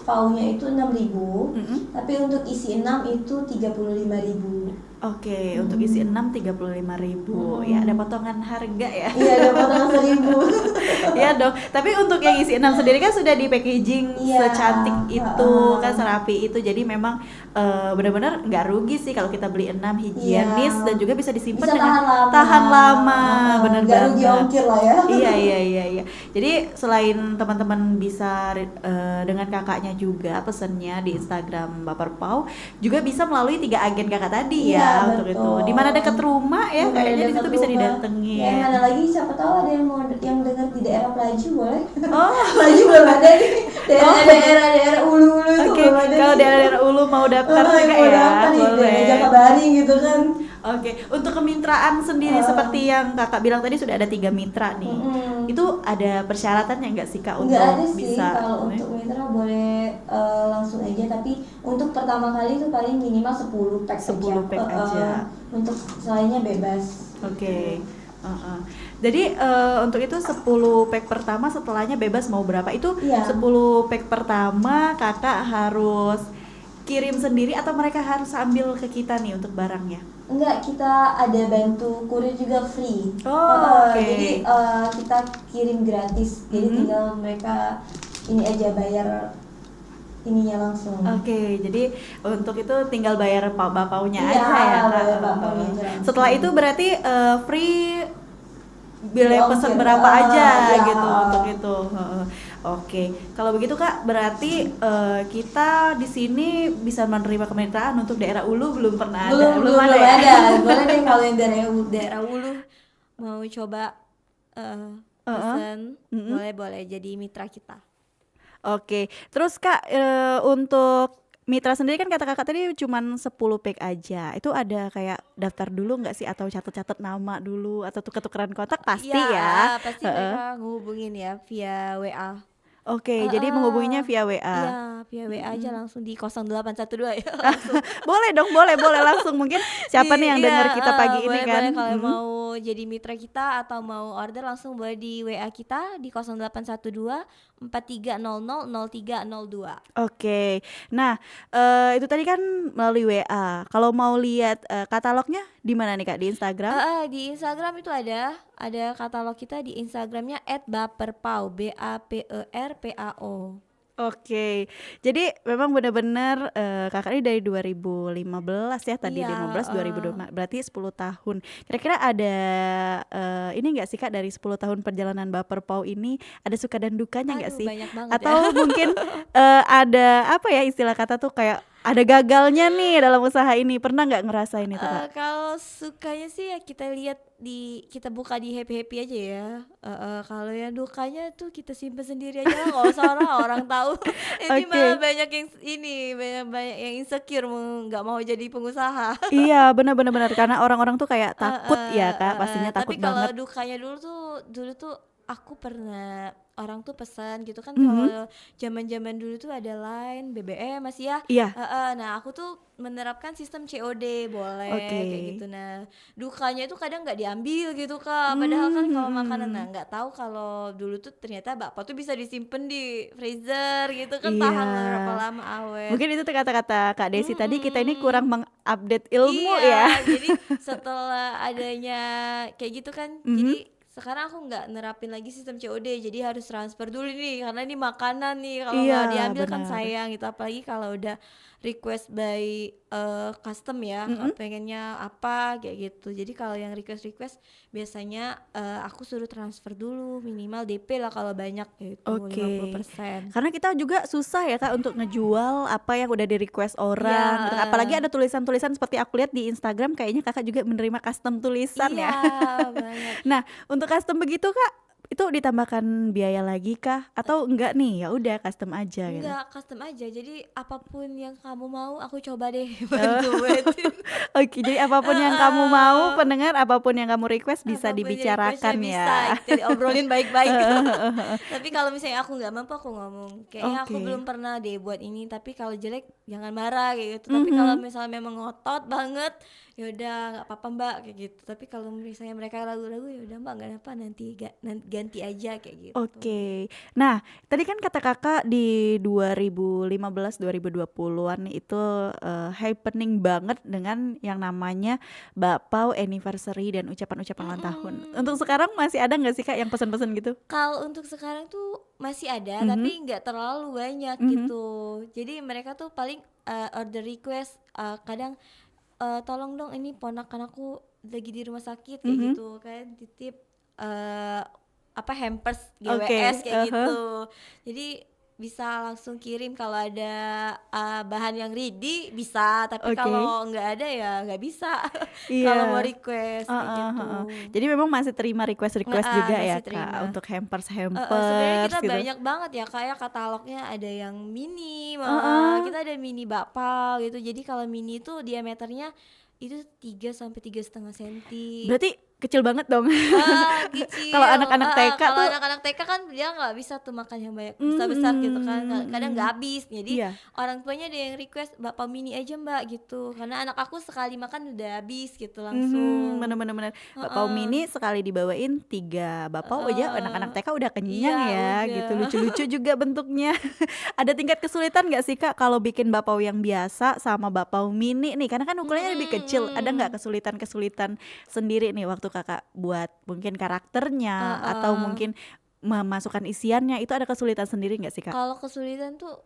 S3: paunya itu 6.000, tapi untuk isi 6 itu 35.000.
S2: Oke, untuk isi 6 35.000. Ya ada potongan harga ya.
S3: Iya, ada potongan 1.000.
S2: Iya dong. Tapi untuk yang isi 6 sendiri kan sudah di packaging secantik itu, kan serapi itu. Jadi memang benar-benar nggak rugi sih kalau kita beli 6, higienis dan juga bisa disimpan dengan tahan lama. Benar banget.
S3: Rugi ongkir lah ya.
S2: Iya. Jadi selain teman-teman bisa dengan kakaknya juga pesennya di Instagram Baper Pau, juga bisa melalui 3 agen kakak tadi ya. Untuk itu di mana dekat rumah ya, kayaknya di situ bisa didatengin.
S3: Yang mana lagi siapa tahu ada yang mau yang dengar di daerah Pelaju boleh. Pelaju belum ada nih. Daerah ulu-ulu itu belum ada.
S2: Kalau daerah ulu mau daftar juga ya, boleh.
S3: Jakabaring gitu kan.
S2: Oke, untuk kemitraan sendiri seperti yang kakak bilang tadi sudah ada 3 mitra nih. Itu ada persyaratannya nggak sih Kak untuk
S3: nggak ada sih,
S2: bisa?
S3: kalau untuk mitra boleh langsung aja, tapi untuk pertama kali itu paling minimal 10 pack
S2: 10 pack aja.
S3: Untuk selainnya bebas.
S2: Oke. Jadi untuk itu 10 pack pertama, setelahnya bebas mau berapa. Itu 10 pack pertama kakak harus kirim sendiri atau mereka harus ambil ke kita nih untuk barangnya?
S3: Enggak, kita ada bantu kurir juga free. Jadi kita kirim gratis. Jadi tinggal mereka ini aja bayar ininya langsung.
S2: Oke, jadi untuk itu tinggal bayar bapaunya aja ya.
S3: Bayar bapaunya aja.
S2: Setelah itu berarti free biaya pesan berapa aja gitu untuk itu. Oke, kalau begitu Kak, berarti kita di sini bisa menerima kemitraan untuk daerah Ulu belum pernah ada.
S3: Belum ada. Boleh deh kalau yang daerah Ulu
S6: Mau coba pesan, boleh jadi mitra kita.
S2: Oke, terus Kak untuk mitra sendiri kan kata kakak tadi cuman 10 pack aja. Itu ada kayak daftar dulu nggak sih atau catat-catat nama dulu atau tuker-tukeran kontak pasti ya?
S6: Pasti mereka ngehubungin ya via WA.
S2: Oke, jadi menghubunginya via WA.
S6: Iya,
S3: via WA aja langsung di 0812 ya langsung.
S2: Boleh dong, boleh langsung. Mungkin siapa nih yang dengar kita pagi ini
S3: boleh,
S2: kan?
S3: boleh kalau mau jadi mitra kita atau mau order langsung boleh di WA kita di 0812 4300 0302.
S2: Oke. Nah, itu tadi kan melalui WA. Kalau mau lihat katalognya di mana nih Kak? Di Instagram?
S3: Di Instagram itu ada katalog kita di Instagramnya @baperpau BAPERPAO.
S2: Oke, jadi memang benar-benar kakak ini dari 2015 ya tadi,
S3: Iya,
S2: 15 2002 berarti 10 tahun. Kira-kira ada ini nggak sih Kak, dari 10 tahun perjalanan Baper Pau ini ada suka dan dukanya nggak
S3: Aduh,
S2: sih?
S3: banyak banget
S2: Atau
S3: ya.
S2: mungkin ada apa ya istilah kata tuh kayak ada gagalnya nih dalam usaha ini, pernah nggak ngerasain itu Kak?
S3: Kalau sukanya sih ya kita lihat kita buka di happy aja ya. Kalau yang dukanya tuh kita simpen sendiri aja lah, nggak usah orang tahu. Ini
S2: Oke.
S3: malah banyak yang banyak yang insecure nggak mau jadi pengusaha.
S2: Iya, benar karena orang-orang tuh kayak takut ya Kak, pastinya takut
S3: Tapi kalau
S2: banget.
S3: dukanya dulu tuh aku pernah orang tuh pesan gitu kan.
S2: Mhm.
S3: Kalau zaman dulu tuh ada Line, BBM masih ya.
S2: Iya.
S3: Nah aku tuh menerapkan sistem COD boleh
S2: Oke.
S3: kayak gitu. Nah dukanya itu kadang nggak diambil gitu Kak. Padahal kan kalau makanan nggak tahu kalau dulu tuh ternyata bakpao tuh bisa disimpan di freezer gitu kan, tahan
S2: Iya.
S3: berapa lama awet.
S2: Mungkin itu tuh kata-kata Kak Desi tadi, kita ini kurang mengupdate ilmu
S3: Iya,
S2: ya.
S3: jadi setelah adanya kayak gitu kan, jadi sekarang aku nggak nerapin lagi sistem COD, jadi harus transfer dulu nih karena ini makanan nih, kalau
S2: Iya,
S3: nggak diambil kan
S2: benar.
S3: sayang gitu, apalagi kalau udah request by custom ya, pengennya apa kayak gitu. Jadi kalau yang request biasanya aku suruh transfer dulu minimal DP lah kalau banyak gitu.
S2: Oke.
S3: 50%.
S2: Karena kita juga susah ya Kak untuk ngejual apa yang udah di request orang gitu.
S3: Iya.
S2: Apalagi ada tulisan-tulisan seperti aku lihat di Instagram, kayaknya Kakak juga menerima custom tulisan
S3: Iya,
S2: ya.
S3: banyak.
S2: Nah, untuk custom begitu Kak, itu ditambahkan biaya lagi kah? Atau enggak nih, ya udah custom aja gitu?
S3: Enggak, custom aja. Jadi apapun yang kamu mau aku coba deh bantu-bantuin.
S2: Oke, jadi apapun yang kamu mau, pendengar, apapun yang kamu request bisa
S3: Apapun yang
S2: dibicarakan
S3: requestnya
S2: ya.
S3: bisa, kita diobrolin baik-baik. Tapi kalau misalnya aku nggak mampu, aku ngomong kayaknya aku
S2: Oke.
S3: belum pernah deh buat ini, tapi kalau jelek jangan marah kayak gitu. Tapi kalau misalnya memang ngotot banget, ya udah nggak apa-apa Mbak kayak gitu. Tapi kalau misalnya mereka ragu-ragu, ya udah Mbak nggak apa, nanti ganti aja kayak gitu.
S2: Oke. Nah, tadi kan kata Kakak di 2015 2020-an itu happening banget dengan yang namanya bakpao anniversary dan ucapan-ucapan ulang tahun. Untuk sekarang masih ada nggak sih Kak yang pesan-pesan gitu?
S3: Kalau untuk sekarang tuh masih ada, tapi nggak terlalu banyak gitu. Jadi mereka tuh paling order request, kadang tolong dong ini ponakan aku lagi di rumah sakit kayak gitu kan, titip hampers GWS kayak gitu. Jadi bisa langsung kirim kalau ada bahan yang ready bisa, tapi
S2: Oke.
S3: kalau nggak ada ya nggak bisa.
S2: Iya.
S3: Kalau mau request kayak gitu.
S2: Jadi memang masih terima request-request juga ya
S3: masih terima.
S2: Kak untuk hampers
S3: Sebenarnya kita
S2: gitu.
S3: banyak banget ya kayak katalognya ada yang mini, kita ada mini bakpao gitu. Jadi kalau mini itu diameternya itu 3 sampai 3,5 cm.
S2: Berarti kecil banget dong.
S3: Kecil.
S2: Kalau anak-anak TK
S3: kalau
S2: tuh
S3: anak-anak TK kan dia nggak bisa tuh makan yang banyak besar-besar gitu kan, kadang nggak habis. Jadi
S2: Iya.
S3: orang tuanya ada yang request bakpao mini aja Mbak gitu, karena anak aku sekali makan udah habis gitu langsung.
S2: Bener-bener bakpao mini sekali dibawain 3 bakpao aja anak-anak TK udah kenyang
S3: Iya,
S2: ya
S3: udah.
S2: gitu. Lucu-lucu juga bentuknya. Ada tingkat kesulitan nggak sih Kak kalau bikin bakpao yang biasa sama bakpao mini nih? Karena kan ukurannya lebih kecil. Ada nggak kesulitan sendiri nih waktu Kakak buat mungkin karakternya atau mungkin memasukkan isiannya, itu ada kesulitan sendiri nggak sih Kak?
S3: Kalau kesulitan tuh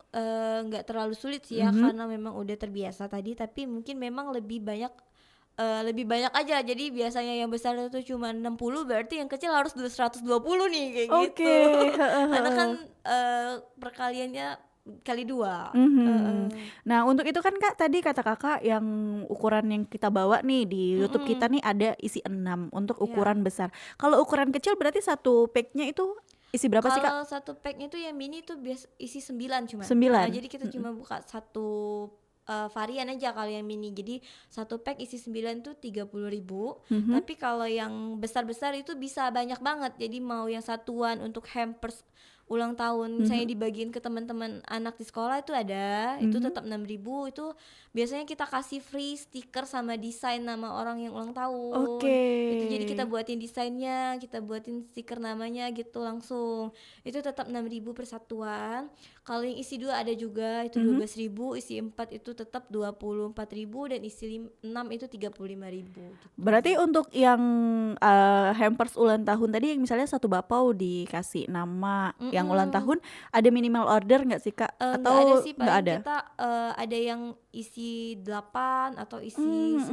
S3: nggak terlalu sulit sih ya, karena memang udah terbiasa tadi. Tapi mungkin memang lebih banyak aja. Jadi biasanya yang besar itu cuma 60, berarti yang kecil harus 120 nih kayak
S2: Oke.
S3: gitu. Karena kan perkaliannya kali 2.
S2: Nah untuk itu kan Kak tadi kata Kakak yang ukuran yang kita bawa nih di YouTube kita nih ada isi 6 untuk ukuran besar. Kalau ukuran kecil berarti satu packnya itu isi berapa sih Kak?
S3: Kalau satu packnya tuh yang mini tuh isi 9 cuma.
S2: 9.
S3: Jadi kita cuma buka satu varian aja kalau yang mini. Jadi satu pack isi 9 tuh 30.000. Tapi kalau yang besar-besar itu bisa banyak banget. Jadi mau yang satuan untuk hampers ulang tahun misalnya dibagiin ke teman-teman anak di sekolah itu ada, itu tetap 6.000. Itu biasanya kita kasih free stiker sama desain nama orang yang ulang tahun. Itu jadi kita buatin desainnya, kita buatin stiker namanya gitu langsung. Itu tetap 6.000 per satuan. Kalau yang isi 2 ada juga, itu 12.000, isi 4 itu tetap 24.000, dan isi 6 itu 35.000 gitu.
S2: Berarti untuk yang hampers ulang tahun tadi yang misalnya satu bapau dikasih nama yang ulang tahun, ada minimal order nggak sih Kak?
S3: Nggak
S2: Atau
S3: ada sih,
S2: nggak
S3: paling
S2: ada?
S3: kita ada yang isi 8 atau isi 9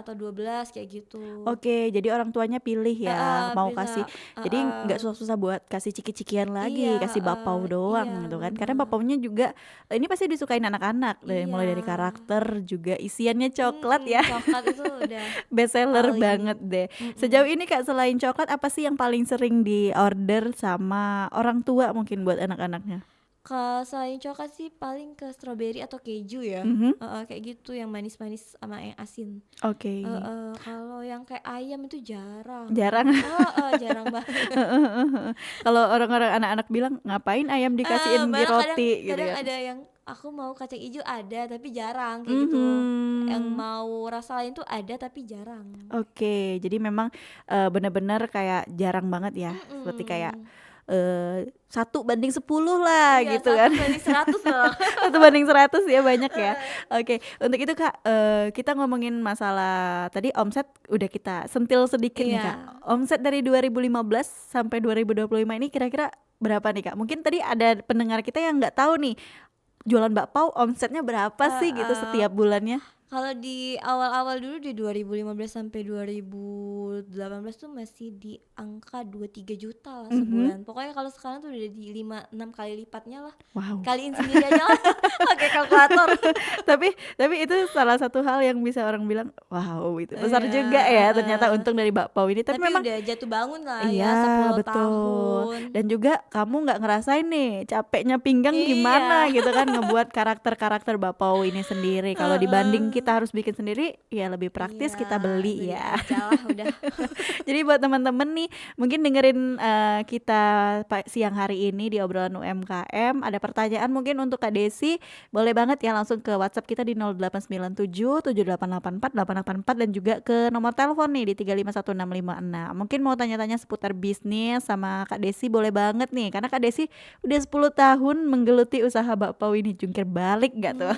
S3: atau 12 kayak gitu.
S2: Oke, jadi orang tuanya pilih ya mau
S3: bisa,
S2: kasih. Jadi nggak susah-susah buat kasih ciki-cikian lagi,
S3: Iya,
S2: kasih bapau doang
S3: iya,
S2: gitu kan. Karena bapaunya juga ini pasti disukain anak-anak mulai dari
S3: Iya.
S2: karakter juga isiannya coklat ya.
S3: Coklat itu udah
S2: Best seller
S3: paling.
S2: banget deh. Sejauh ini Kak, selain coklat apa sih yang paling sering di order sama orang tua mungkin buat anak-anaknya?
S3: Selain coklat sih paling ke strawberry atau keju ya. Kayak gitu yang manis-manis sama yang asin.
S2: Oke.
S3: Kalau yang kayak ayam itu jarang.
S2: Jarang.
S3: Jarang banget.
S2: Kalau orang-orang anak-anak bilang ngapain ayam dikasihin di
S3: Malah
S2: roti gitu
S3: kadang
S2: ya.
S3: ada yang aku mau kacang hijau ada tapi jarang kayak gitu. Yang mau rasa lain tuh ada tapi jarang.
S2: Oke, jadi memang benar-benar kayak jarang banget ya. Seperti kayak 1:10 lah
S3: Iya,
S2: gitu kan.
S3: 1:100 malah.
S2: 1:100 ya, banyak ya. Oke, untuk itu Kak, kita ngomongin masalah tadi omset udah kita sentil sedikit nih
S3: Iya.
S2: Kak. Omset dari 2015 sampai 2025 ini kira-kira berapa nih Kak? Mungkin tadi ada pendengar kita yang nggak tahu nih, jualan bakpao omsetnya berapa sih gitu setiap bulannya?
S3: Kalau di awal-awal dulu di 2015 sampai 2018 tuh masih di angka 2-3 juta lah sebulan. Pokoknya kalau sekarang tuh udah di 5-6 kali lipatnya lah.
S2: Wow.
S3: Kaliin sendiri aja lah pakai kalkulator.
S2: tapi itu salah satu hal yang bisa orang bilang wow, itu besar
S3: Iya,
S2: juga ya ternyata untung dari bakpao ini. Tapi memang
S3: udah jatuh bangun lah
S2: iya,
S3: ya 10
S2: betul.
S3: tahun.
S2: Dan juga kamu nggak ngerasain nih capeknya pinggang
S3: Iya.
S2: gimana gitu kan ngebuat karakter-karakter bakpao ini sendiri. Kalau dibanding kita harus bikin sendiri, ya lebih praktis
S3: Iya,
S2: kita beli ya.
S3: aja lah udah.
S2: Jadi buat teman-teman nih mungkin dengerin kita siang hari ini di obrolan UMKM, ada pertanyaan mungkin untuk Kak Desi, boleh banget ya langsung ke WhatsApp kita di 0897 7884 884 dan juga ke nomor telepon nih di 351656. Mungkin mau tanya-tanya seputar bisnis sama Kak Desi boleh banget nih, karena Kak Desi udah 10 tahun menggeluti usaha bakpao ini. Jungkir balik gak tuh?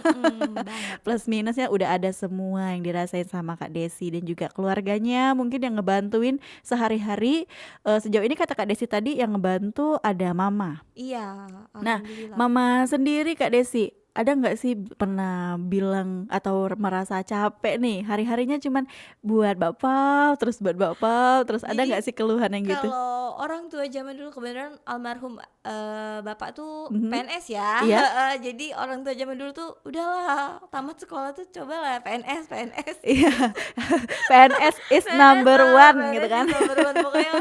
S3: Banget.
S2: Plus minusnya udah ada semua yang dirasain sama Kak Desi dan juga keluarganya mungkin yang ngebantuin sehari-hari. Sejauh ini kata Kak Desi tadi yang ngebantu ada mama.
S3: Iya,
S2: Nah,
S3: alhamdulillah.
S2: mama sendiri Kak Desi ada nggak sih pernah bilang atau merasa capek nih hari-harinya cuman buat bakpao terus ada
S3: Jadi,
S2: nggak sih keluhan yang gitu?
S3: Kalau orang tua zaman dulu kebenaran almarhum bapak tuh
S2: Mhm.
S3: PNS ya.
S2: Iya.
S3: Jadi orang tua zaman dulu tuh udahlah tamat sekolah tuh cobalah PNS.
S2: Iya, PNS is number one gitu kan?
S3: Number one. Pokoknya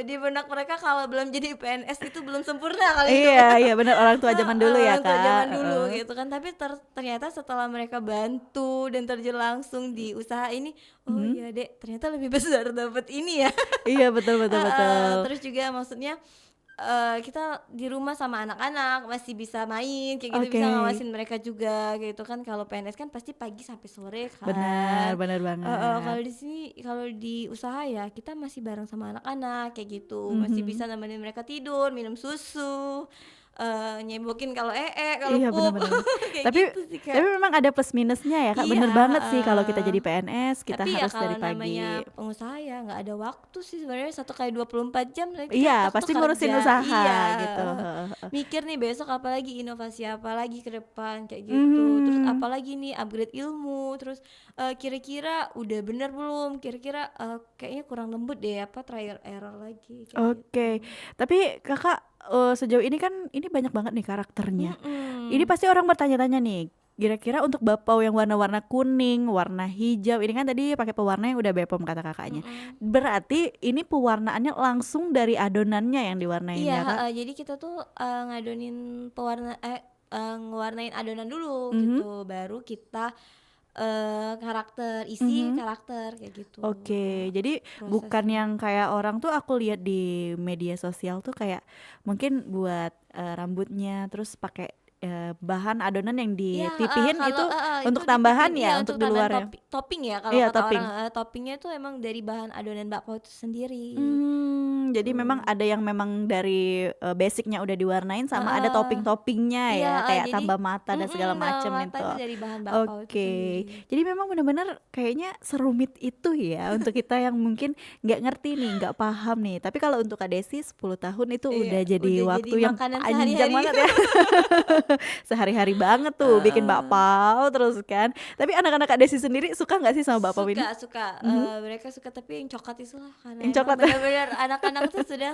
S3: di benak mereka kalau belum jadi PNS itu belum sempurna kali itu.
S2: Iya benar, orang tua zaman dulu ya
S3: Orang tua
S2: Kak.
S3: zaman dulu gitu kan. Tapi ternyata setelah mereka bantu dan terjun langsung di usaha ini, oh iya Dek, ternyata lebih besar dapat ini ya.
S2: Iya betul.
S3: Terus juga maksudnya kita di rumah sama anak-anak masih bisa main kayak gitu, bisa
S2: Oke.
S3: ngawasin mereka juga gitu kan. Kalau PNS kan pasti pagi sampai sore kan.
S2: Benar banget.
S3: Kalau di sini, kalau di usaha ya kita masih bareng sama anak-anak kayak gitu, masih bisa nemenin mereka tidur, minum susu, nyebokin kalau kalau
S2: Iya
S3: pup.
S2: benar.
S3: Kayak
S2: Tapi
S3: gitu sih, Kak.
S2: tapi memang ada plus minusnya ya Kak. Bener
S3: Iya,
S2: banget sih kalau kita jadi PNS kita
S3: Tapi ya
S2: harus dari
S3: kalau
S2: pagi.
S3: namanya pengusaha ya nggak ada waktu sih sebenarnya, 1 kali 24 jam kita
S2: Iya,
S3: tetap
S2: pasti
S3: kerja.
S2: ngurusin usaha
S3: Iya.
S2: gitu.
S3: Mikir nih besok apalagi inovasi apa lagi ke depan kayak gitu. Terus apalagi nih upgrade ilmu, terus kira-kira udah bener belum? Kira-kira kayaknya kurang lembut deh, apa trial error lagi kayak
S2: Oke.
S3: gitu.
S2: Tapi Kakak sejauh ini kan ini banyak banget nih karakternya.
S3: Mm-mm.
S2: Ini pasti orang bertanya-tanya nih, kira-kira untuk bakpao yang warna-warna kuning, warna hijau, ini kan tadi pakai pewarna yang udah BPOM kata kakaknya. Berarti ini pewarnaannya langsung dari adonannya yang diwarnain
S3: Iya,
S2: ya Kak?
S3: jadi kita tuh ngadonin ngewarnain adonan dulu gitu, baru kita karakter isi karakter kayak gitu.
S2: Oke, jadi bukan
S3: prosesnya.
S2: yang kayak orang tuh aku lihat di media sosial tuh kayak mungkin buat rambutnya, terus pakai bahan adonan yang
S3: Iya,
S2: ditipihin itu
S3: itu
S2: untuk tambahan
S3: dibikin,
S2: ya,
S3: iya,
S2: untuk
S3: untuk
S2: di
S3: tambahan
S2: luarnya.
S3: topping ya kalau
S2: Iya,
S3: kata
S2: topping.
S3: orang, toppingnya itu emang dari bahan adonan bakpao itu sendiri.
S2: Jadi memang
S3: Tuh.
S2: ada yang memang dari basicnya udah diwarnain sama ada
S3: Heeh.
S2: topping-toppingnya
S3: Iya,
S2: ya, kayak
S3: jadi
S2: tambah mata dan segala
S3: nama
S2: macam
S3: mata
S2: itu.
S3: itu dari bahan bakpao itu
S2: Oke,
S3: sendiri.
S2: jadi memang benar-benar kayaknya serumit itu ya untuk kita yang mungkin nggak ngerti nih, nggak paham nih. Tapi kalau untuk Kak Desi 10 tahun itu
S3: Iya,
S2: udah jadi
S3: udah
S2: waktu
S3: jadi
S2: yang
S3: makanan
S2: panjang
S3: sehari-hari.
S2: banget ya. Sehari-hari banget tuh bikin
S3: Heeh.
S2: bakpao terus kan. Tapi anak-anak Kak Desi sendiri suka nggak sih sama bakpao ini?
S3: Suka,
S2: Mhm.
S3: Mereka suka, tapi yang coklat itulah karena
S2: Yang
S3: emang
S2: coklat.
S3: benar-benar anak-anak tuh sudah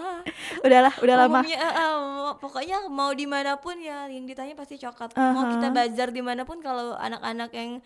S2: Udah lama.
S3: umumnya pokoknya mau dimanapun ya yang ditanya pasti coklat. Mau kita
S2: Aha.
S3: bazar dimanapun kalau anak-anak yang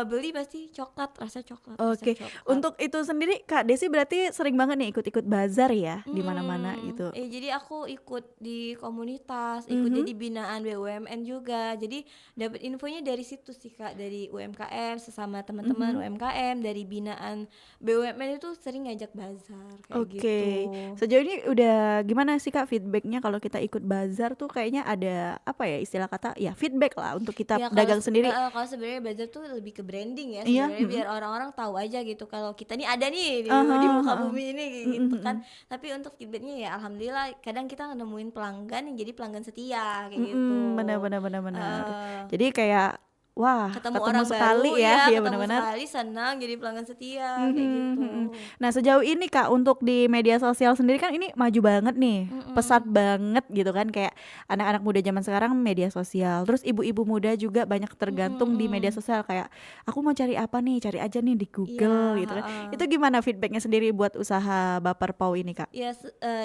S3: beli pasti coklat, rasa coklat, rasa
S2: Oke,
S3: coklat.
S2: untuk itu sendiri Kak Desi berarti sering banget nih ikut-ikut bazar ya di mana-mana gitu.
S3: Jadi aku ikut di komunitas, ikut
S2: Mhm.
S3: jadi binaan BUMN juga. Jadi dapat infonya dari situ sih Kak, dari UMKM sesama teman-teman
S2: Mhm.
S3: UMKM, dari binaan BUMN itu sering ngajak bazar kayak
S2: Oke,
S3: gitu.
S2: sejauh ini udah gimana sih Kak feedbacknya kalau kita ikut bazar tuh kayaknya ada apa ya istilah kata ya feedback lah untuk kita
S3: Ya
S2: dagang sendiri.
S3: kalau sebenarnya bazar tuh lebih ke branding ya
S2: Iya,
S3: sebenarnya, biar orang-orang tahu aja gitu kalau kita nih ada nih di
S2: Aha,
S3: muka
S2: aha.
S3: bumi ini
S2: Mhm,
S3: gitu
S2: mhm.
S3: kan. Tapi untuk feedbacknya ya alhamdulillah kadang kita nemuin pelanggan yang jadi pelanggan setia kayak gitu.
S2: Benar benar benar benar.
S3: Heeh.
S2: Jadi kayak wah
S3: Ketemu
S2: ketemu
S3: orang
S2: sekali
S3: baru
S2: ya, iya
S3: ketemu
S2: benar-benar.
S3: sekali senang jadi pelanggan setia kayak
S2: Mhm,
S3: gitu.
S2: mhm. Nah sejauh ini Kak untuk di media sosial sendiri kan ini maju banget nih, pesat banget gitu kan kayak anak-anak muda zaman sekarang media sosial, terus ibu-ibu muda juga banyak tergantung di media sosial kayak aku mau cari apa nih, cari aja nih di
S3: Iya,
S2: Google gitu kan.
S3: heeh.
S2: Itu gimana feedbacknya sendiri buat usaha Baper Pau ini Kak?
S3: Ya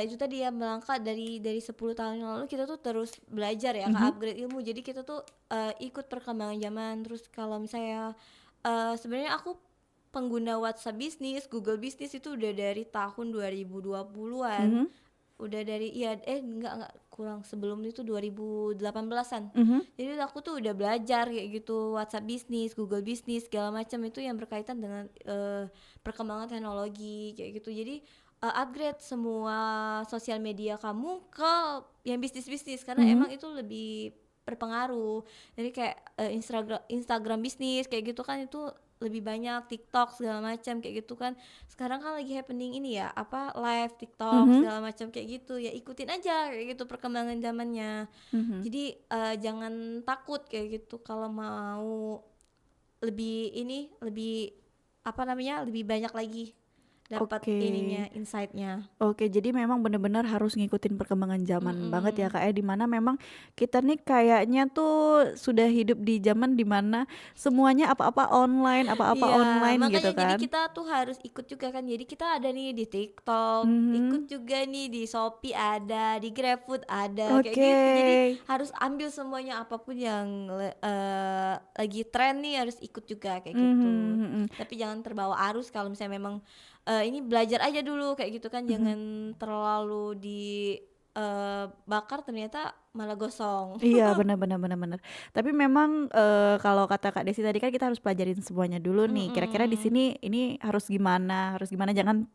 S3: itu tadi ya melangkah dari 10 tahun yang lalu kita tuh terus belajar ya,
S2: Mhm.
S3: upgrade ilmu. Jadi kita tuh ikut perkembangan zaman. Terus kalau misalnya sebenarnya aku pengguna WhatsApp bisnis, Google bisnis itu udah dari tahun 2020-an.
S2: Mhm,
S3: Udah dari enggak kurang sebelum itu 2018-an.
S2: mhm.
S3: Jadi aku tuh udah belajar kayak gitu WhatsApp bisnis, Google bisnis segala macam itu yang berkaitan dengan perkembangan teknologi kayak gitu. Jadi upgrade semua sosial media kamu ke yang bisnis-bisnis karena
S2: Mhm.
S3: emang itu lebih berpengaruh. Jadi kayak Instagram bisnis kayak gitu kan itu lebih banyak, TikTok segala macam kayak gitu kan. Sekarang kan lagi happening ini ya, apa live TikTok
S2: Mhm.
S3: segala macam kayak gitu. Ya ikutin aja kayak gitu perkembangan zamannya.
S2: Mhm.
S3: Jadi jangan takut kayak gitu kalau mau lebih apa namanya, lebih banyak lagi dapat
S2: Oke.
S3: ininya, insight-nya.
S2: Oke, jadi memang benar-benar harus ngikutin perkembangan zaman banget ya Kak ya, dimana memang kita nih kayaknya tuh sudah hidup di zaman dimana semuanya apa-apa online, apa-apa
S3: Iya,
S2: online
S3: makanya
S2: gitu
S3: jadi
S2: kan.
S3: kita tuh harus ikut juga kan. Jadi kita ada nih di TikTok, ikut
S2: Mhm.
S3: juga nih di Shopee ada, di GrabFood ada, kayak
S2: Oke.
S3: gitu. Jadi harus ambil semuanya apapun yang lagi tren nih harus ikut juga kayak gitu.
S2: Mhm, mhm.
S3: Tapi jangan terbawa arus kalau misalnya memang ini belajar aja dulu kayak gitu kan.
S2: Mhm.
S3: Jangan terlalu bakar ternyata malah gosong.
S2: Iya, benar benar benar benar. Tapi memang kalau kata Kak Desi tadi kan kita harus pelajarin semuanya dulu nih. Kira-kira di sini ini harus gimana, jangan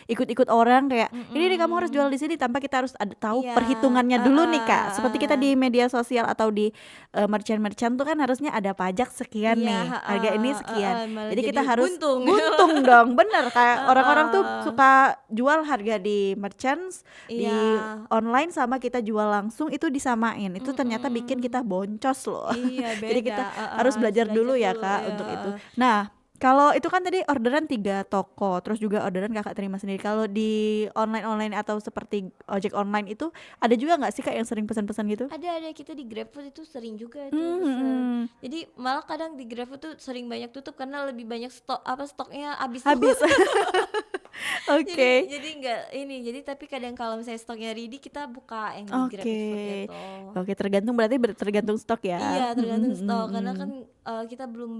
S2: ikut-ikut orang kayak ini nih kamu harus jual di sini tanpa kita harus tahu
S3: Iya,
S2: perhitungannya dulu nih Kak.
S3: heeh,
S2: Seperti kita di media sosial atau di merchant-merchant tuh kan harusnya ada pajak sekian
S3: Iya,
S2: nih, harga ini sekian.
S3: malah
S2: Jadi kita
S3: jadi
S2: harus
S3: buntung.
S2: buntung dong, bener kayak orang-orang tuh
S3: Heeh.
S2: suka jual harga di merchants, di
S3: Iya.
S2: online sama kita jual langsung itu disamain. Itu ternyata bikin kita boncos loh.
S3: Iya,
S2: Jadi
S3: beda.
S2: kita harus belajar dulu ya Kak
S3: iya,
S2: untuk itu.
S3: heeh.
S2: Nah, kalau itu kan tadi orderan 3 toko, terus juga orderan Kakak terima sendiri. Kalau di online-online atau seperti ojek online itu ada juga nggak sih Kak yang sering pesan-pesan gitu?
S3: Ada kita di GrabFood itu sering juga itu
S2: Mhm.
S3: pesen. Jadi malah kadang di GrabFood tuh sering banyak tutup karena lebih banyak stoknya habis.
S2: Habis. Oke.
S3: Jadi enggak ini. Jadi tapi kadang kalau misalnya stoknya ready kita buka yang di
S2: Oke.
S3: GrabFood gitu.
S2: Oke, tergantung berarti tergantung stok ya.
S3: Iya, tergantung
S2: Mhm,
S3: stok
S2: mhm,
S3: karena
S2: mhm.
S3: kan kita belum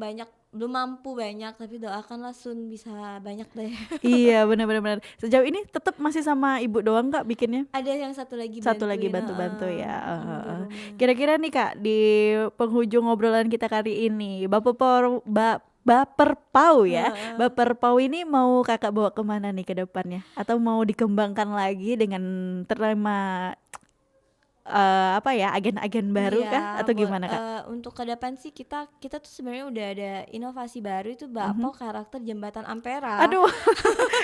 S3: mampu banyak, tapi doakanlah Sun bisa banyak deh.
S2: Iya, benar-benar benar. Sejauh ini tetap masih sama ibu doang Kak bikinnya?
S3: Ada yang satu lagi
S2: Satu lagi
S3: bantuin,
S2: bantu-bantu ya.
S3: heeh,
S2: Heeh,
S3: di
S2: heeh.
S3: rumah.
S2: Kira-kira nih Kak di penghujung obrolan kita kali ini, Baper Pau ya.
S3: Heeh.
S2: Baper Pau ini mau Kakak bawa kemana nih ke depannya? Atau mau dikembangkan lagi dengan terima apa ya, agen-agen baru
S3: Iya,
S2: kah atau gimana Kak?
S3: untuk ke depan sih kita tuh sebenarnya udah ada inovasi baru itu bakpao karakter jembatan Ampera.
S2: Aduh,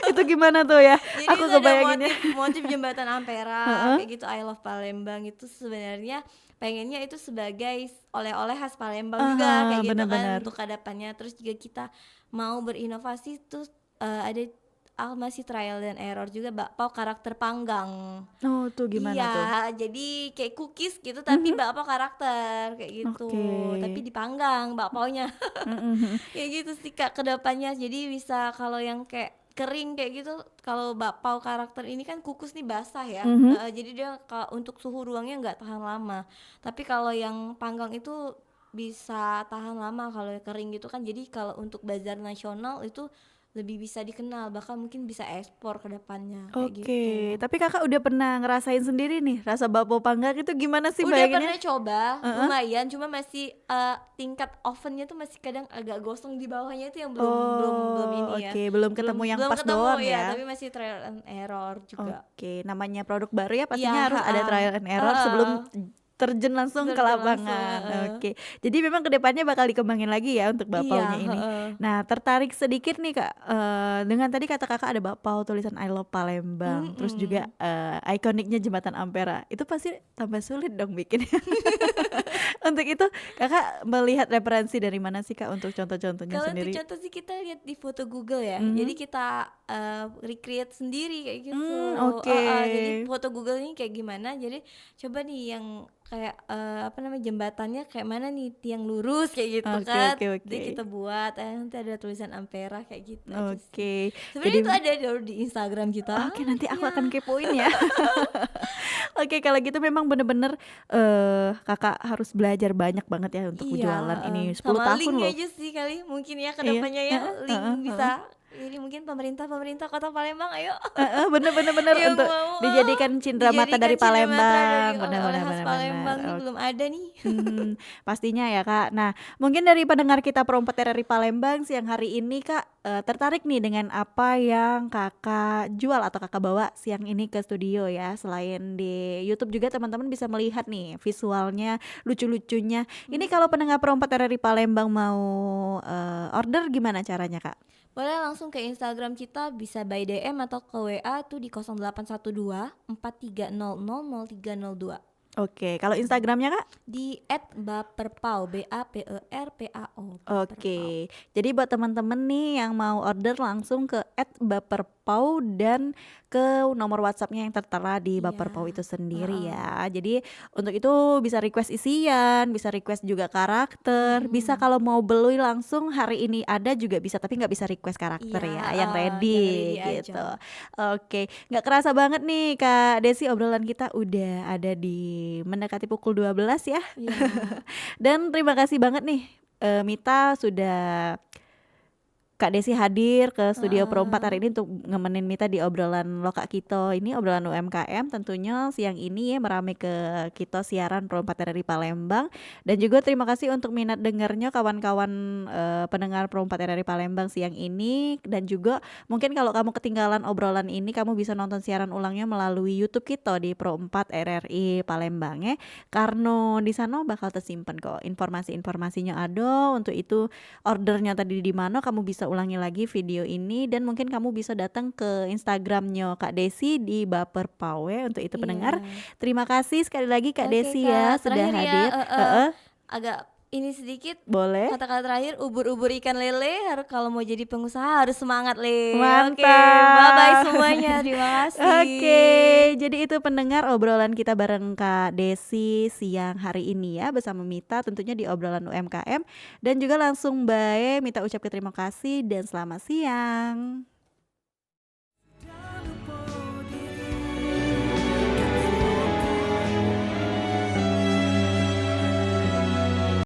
S2: itu gimana tuh ya?
S3: Jadi
S2: Aku
S3: itu ada
S2: kebayanginnya.
S3: motif jembatan Ampera kayak gitu. I love Palembang itu sebenarnya pengennya itu sebagai oleh-oleh khas Palembang juga kayak gitu kan
S2: benar-benar.
S3: untuk kedepannya. Terus juga kita mau berinovasi terus ada masih trial dan error juga bakpao karakter panggang.
S2: Oh, tuh gimana tuh?
S3: Iya, jadi kayak cookies gitu tapi bakpao karakter kayak gitu.
S2: Oke.
S3: Tapi dipanggang bakpaonya.
S2: Mhm.
S3: Kayak gitu sih Kak kedepannya. Jadi bisa kalau yang kayak kering kayak gitu, kalau bakpao karakter ini kan kukus nih basah ya. Jadi dia untuk suhu ruangnya nggak tahan lama. Tapi kalau yang panggang itu bisa tahan lama kalau yang kering gitu kan. Jadi kalau untuk bazar nasional itu lebih bisa dikenal, bahkan mungkin bisa ekspor ke depannya kayak gitu.
S2: Oke, tapi Kakak udah pernah ngerasain sendiri nih rasa bakpao panggang itu gimana sih
S3: Udah
S2: bayanginnya?
S3: pernah coba, lumayan, cuma masih tingkat ovennya tuh masih kadang agak gosong di bawahnya itu yang belum ini ya.
S2: Oke, belum ketemu yang
S3: belum
S2: pas
S3: ketemu,
S2: doang
S3: ya,
S2: ya.
S3: tapi masih trial and error juga.
S2: Oke, namanya produk baru ya pastinya
S3: Iya,
S2: harus ada trial and error sebelum terjun langsung ke
S3: Terjun
S2: lapangan.
S3: langsung,
S2: Oke, jadi memang kedepannya bakal dikembangin lagi ya untuk bakpaonya
S3: Iya,
S2: ini. Nah, tertarik sedikit nih Kak, dengan tadi kata Kakak ada bakpao tulisan I love Palembang, terus juga ikoniknya jembatan Ampera. Itu pasti tambah sulit dong bikinnya. Untuk itu Kakak melihat referensi dari mana sih Kak untuk contoh-contohnya
S3: Kalau untuk
S2: sendiri?
S3: contoh sih kita lihat di foto Google ya. Jadi kita recreate sendiri kayak gitu.
S2: Oke.
S3: Jadi foto Google ini kayak gimana? Jadi coba nih yang kayak jembatannya kayak mana nih, tiang lurus kayak gitu
S2: Oke,
S3: kan.
S2: oke, oke.
S3: Jadi kita buat nanti ada tulisan Ampera kayak gitu aja sih.
S2: Oke.
S3: Sebenarnya itu ada di Instagram kita.
S2: Oke, nanti aku akan kepoin ya. Oke, kalau gitu memang bener-bener Kakak harus belajar banyak banget ya untuk jualan ini 10
S3: sama
S2: tahun
S3: link
S2: loh.
S3: aja sih kali mungkin ya
S2: Iya,
S3: kedepannya ya link
S2: heeh,
S3: bisa. Jadi mungkin pemerintah Kota Palembang ayo.
S2: bener
S3: Yang
S2: untuk
S3: mau,
S2: dijadikan cindera mata dari
S3: dijadikan cindera mata
S2: Palembang.
S3: dari
S2: Bener
S3: oleh
S2: bener
S3: khas
S2: bener
S3: Palembang nih
S2: bener.
S3: belum ada nih.
S2: Pastinya ya Kak. Nah, mungkin dari pendengar kita Perompak RRI Palembang siang hari ini Kak tertarik nih dengan apa yang Kakak jual atau Kakak bawa siang ini ke studio ya. Selain di YouTube juga teman-teman bisa melihat nih visualnya, lucu-lucunya. Ini kalau pendengar Perompak RRI Palembang mau order gimana caranya Kak?
S3: Boleh langsung ke Instagram kita, bisa by DM atau ke WA tuh di 0812 4300 0302.
S2: Oke, kalau Instagramnya Kak?
S3: Di @baperpao, BAPERPAO.
S2: Oke, jadi buat teman-teman nih yang mau order langsung ke @baperpau dan ke nomor WhatsApp-nya yang tertera di Baperpau itu sendiri ya. Jadi untuk itu bisa request isian, bisa request juga karakter, bisa kalau mau beli langsung hari ini ada juga bisa, tapi nggak bisa request karakter ya, yang ready gitu.
S3: aja.
S2: Oke, nggak kerasa banget nih Kak Desi, obrolan kita udah ada di mendekati pukul 12 ya.
S3: Iya.
S2: Dan terima kasih banget nih Mita sudah Kak Desi hadir ke studio Perompak hari ini untuk ngemenin Mita di obrolan Loka Kito. Ini obrolan UMKM tentunya siang ini ya merame ke Kito siaran Perompak dari Palembang. Dan juga terima kasih untuk minat dengarnya kawan-kawan pendengar Perompak dari Palembang siang ini. Dan juga mungkin kalau kamu ketinggalan obrolan ini kamu bisa nonton siaran ulangnya melalui YouTube Kito di Perompak RRI Palembang ya. Karena di sana bakal tersimpan kok informasi-informasinya ada. Untuk itu ordernya tadi di mana kamu bisa ulangi lagi video ini dan mungkin kamu bisa datang ke Instagramnya Kak Desi di Baperpau ya. Untuk itu pendengar terima kasih sekali lagi Kak
S3: Oke,
S2: Desi
S3: Kak.
S2: ya sudah
S3: Terakhir
S2: hadir.
S3: Agak ini sedikit
S2: Boleh.
S3: kata-kata terakhir, ubur-ubur ikan lele harus kalau mau jadi pengusaha harus semangat Le.
S2: Mantap.
S3: Oke, bye bye semuanya, terima kasih.
S2: Oke, jadi itu pendengar obrolan kita bareng Kak Desi siang hari ini ya bersama Mita tentunya di obrolan UMKM dan juga langsung bae Mita ucapkan terima kasih dan selamat siang.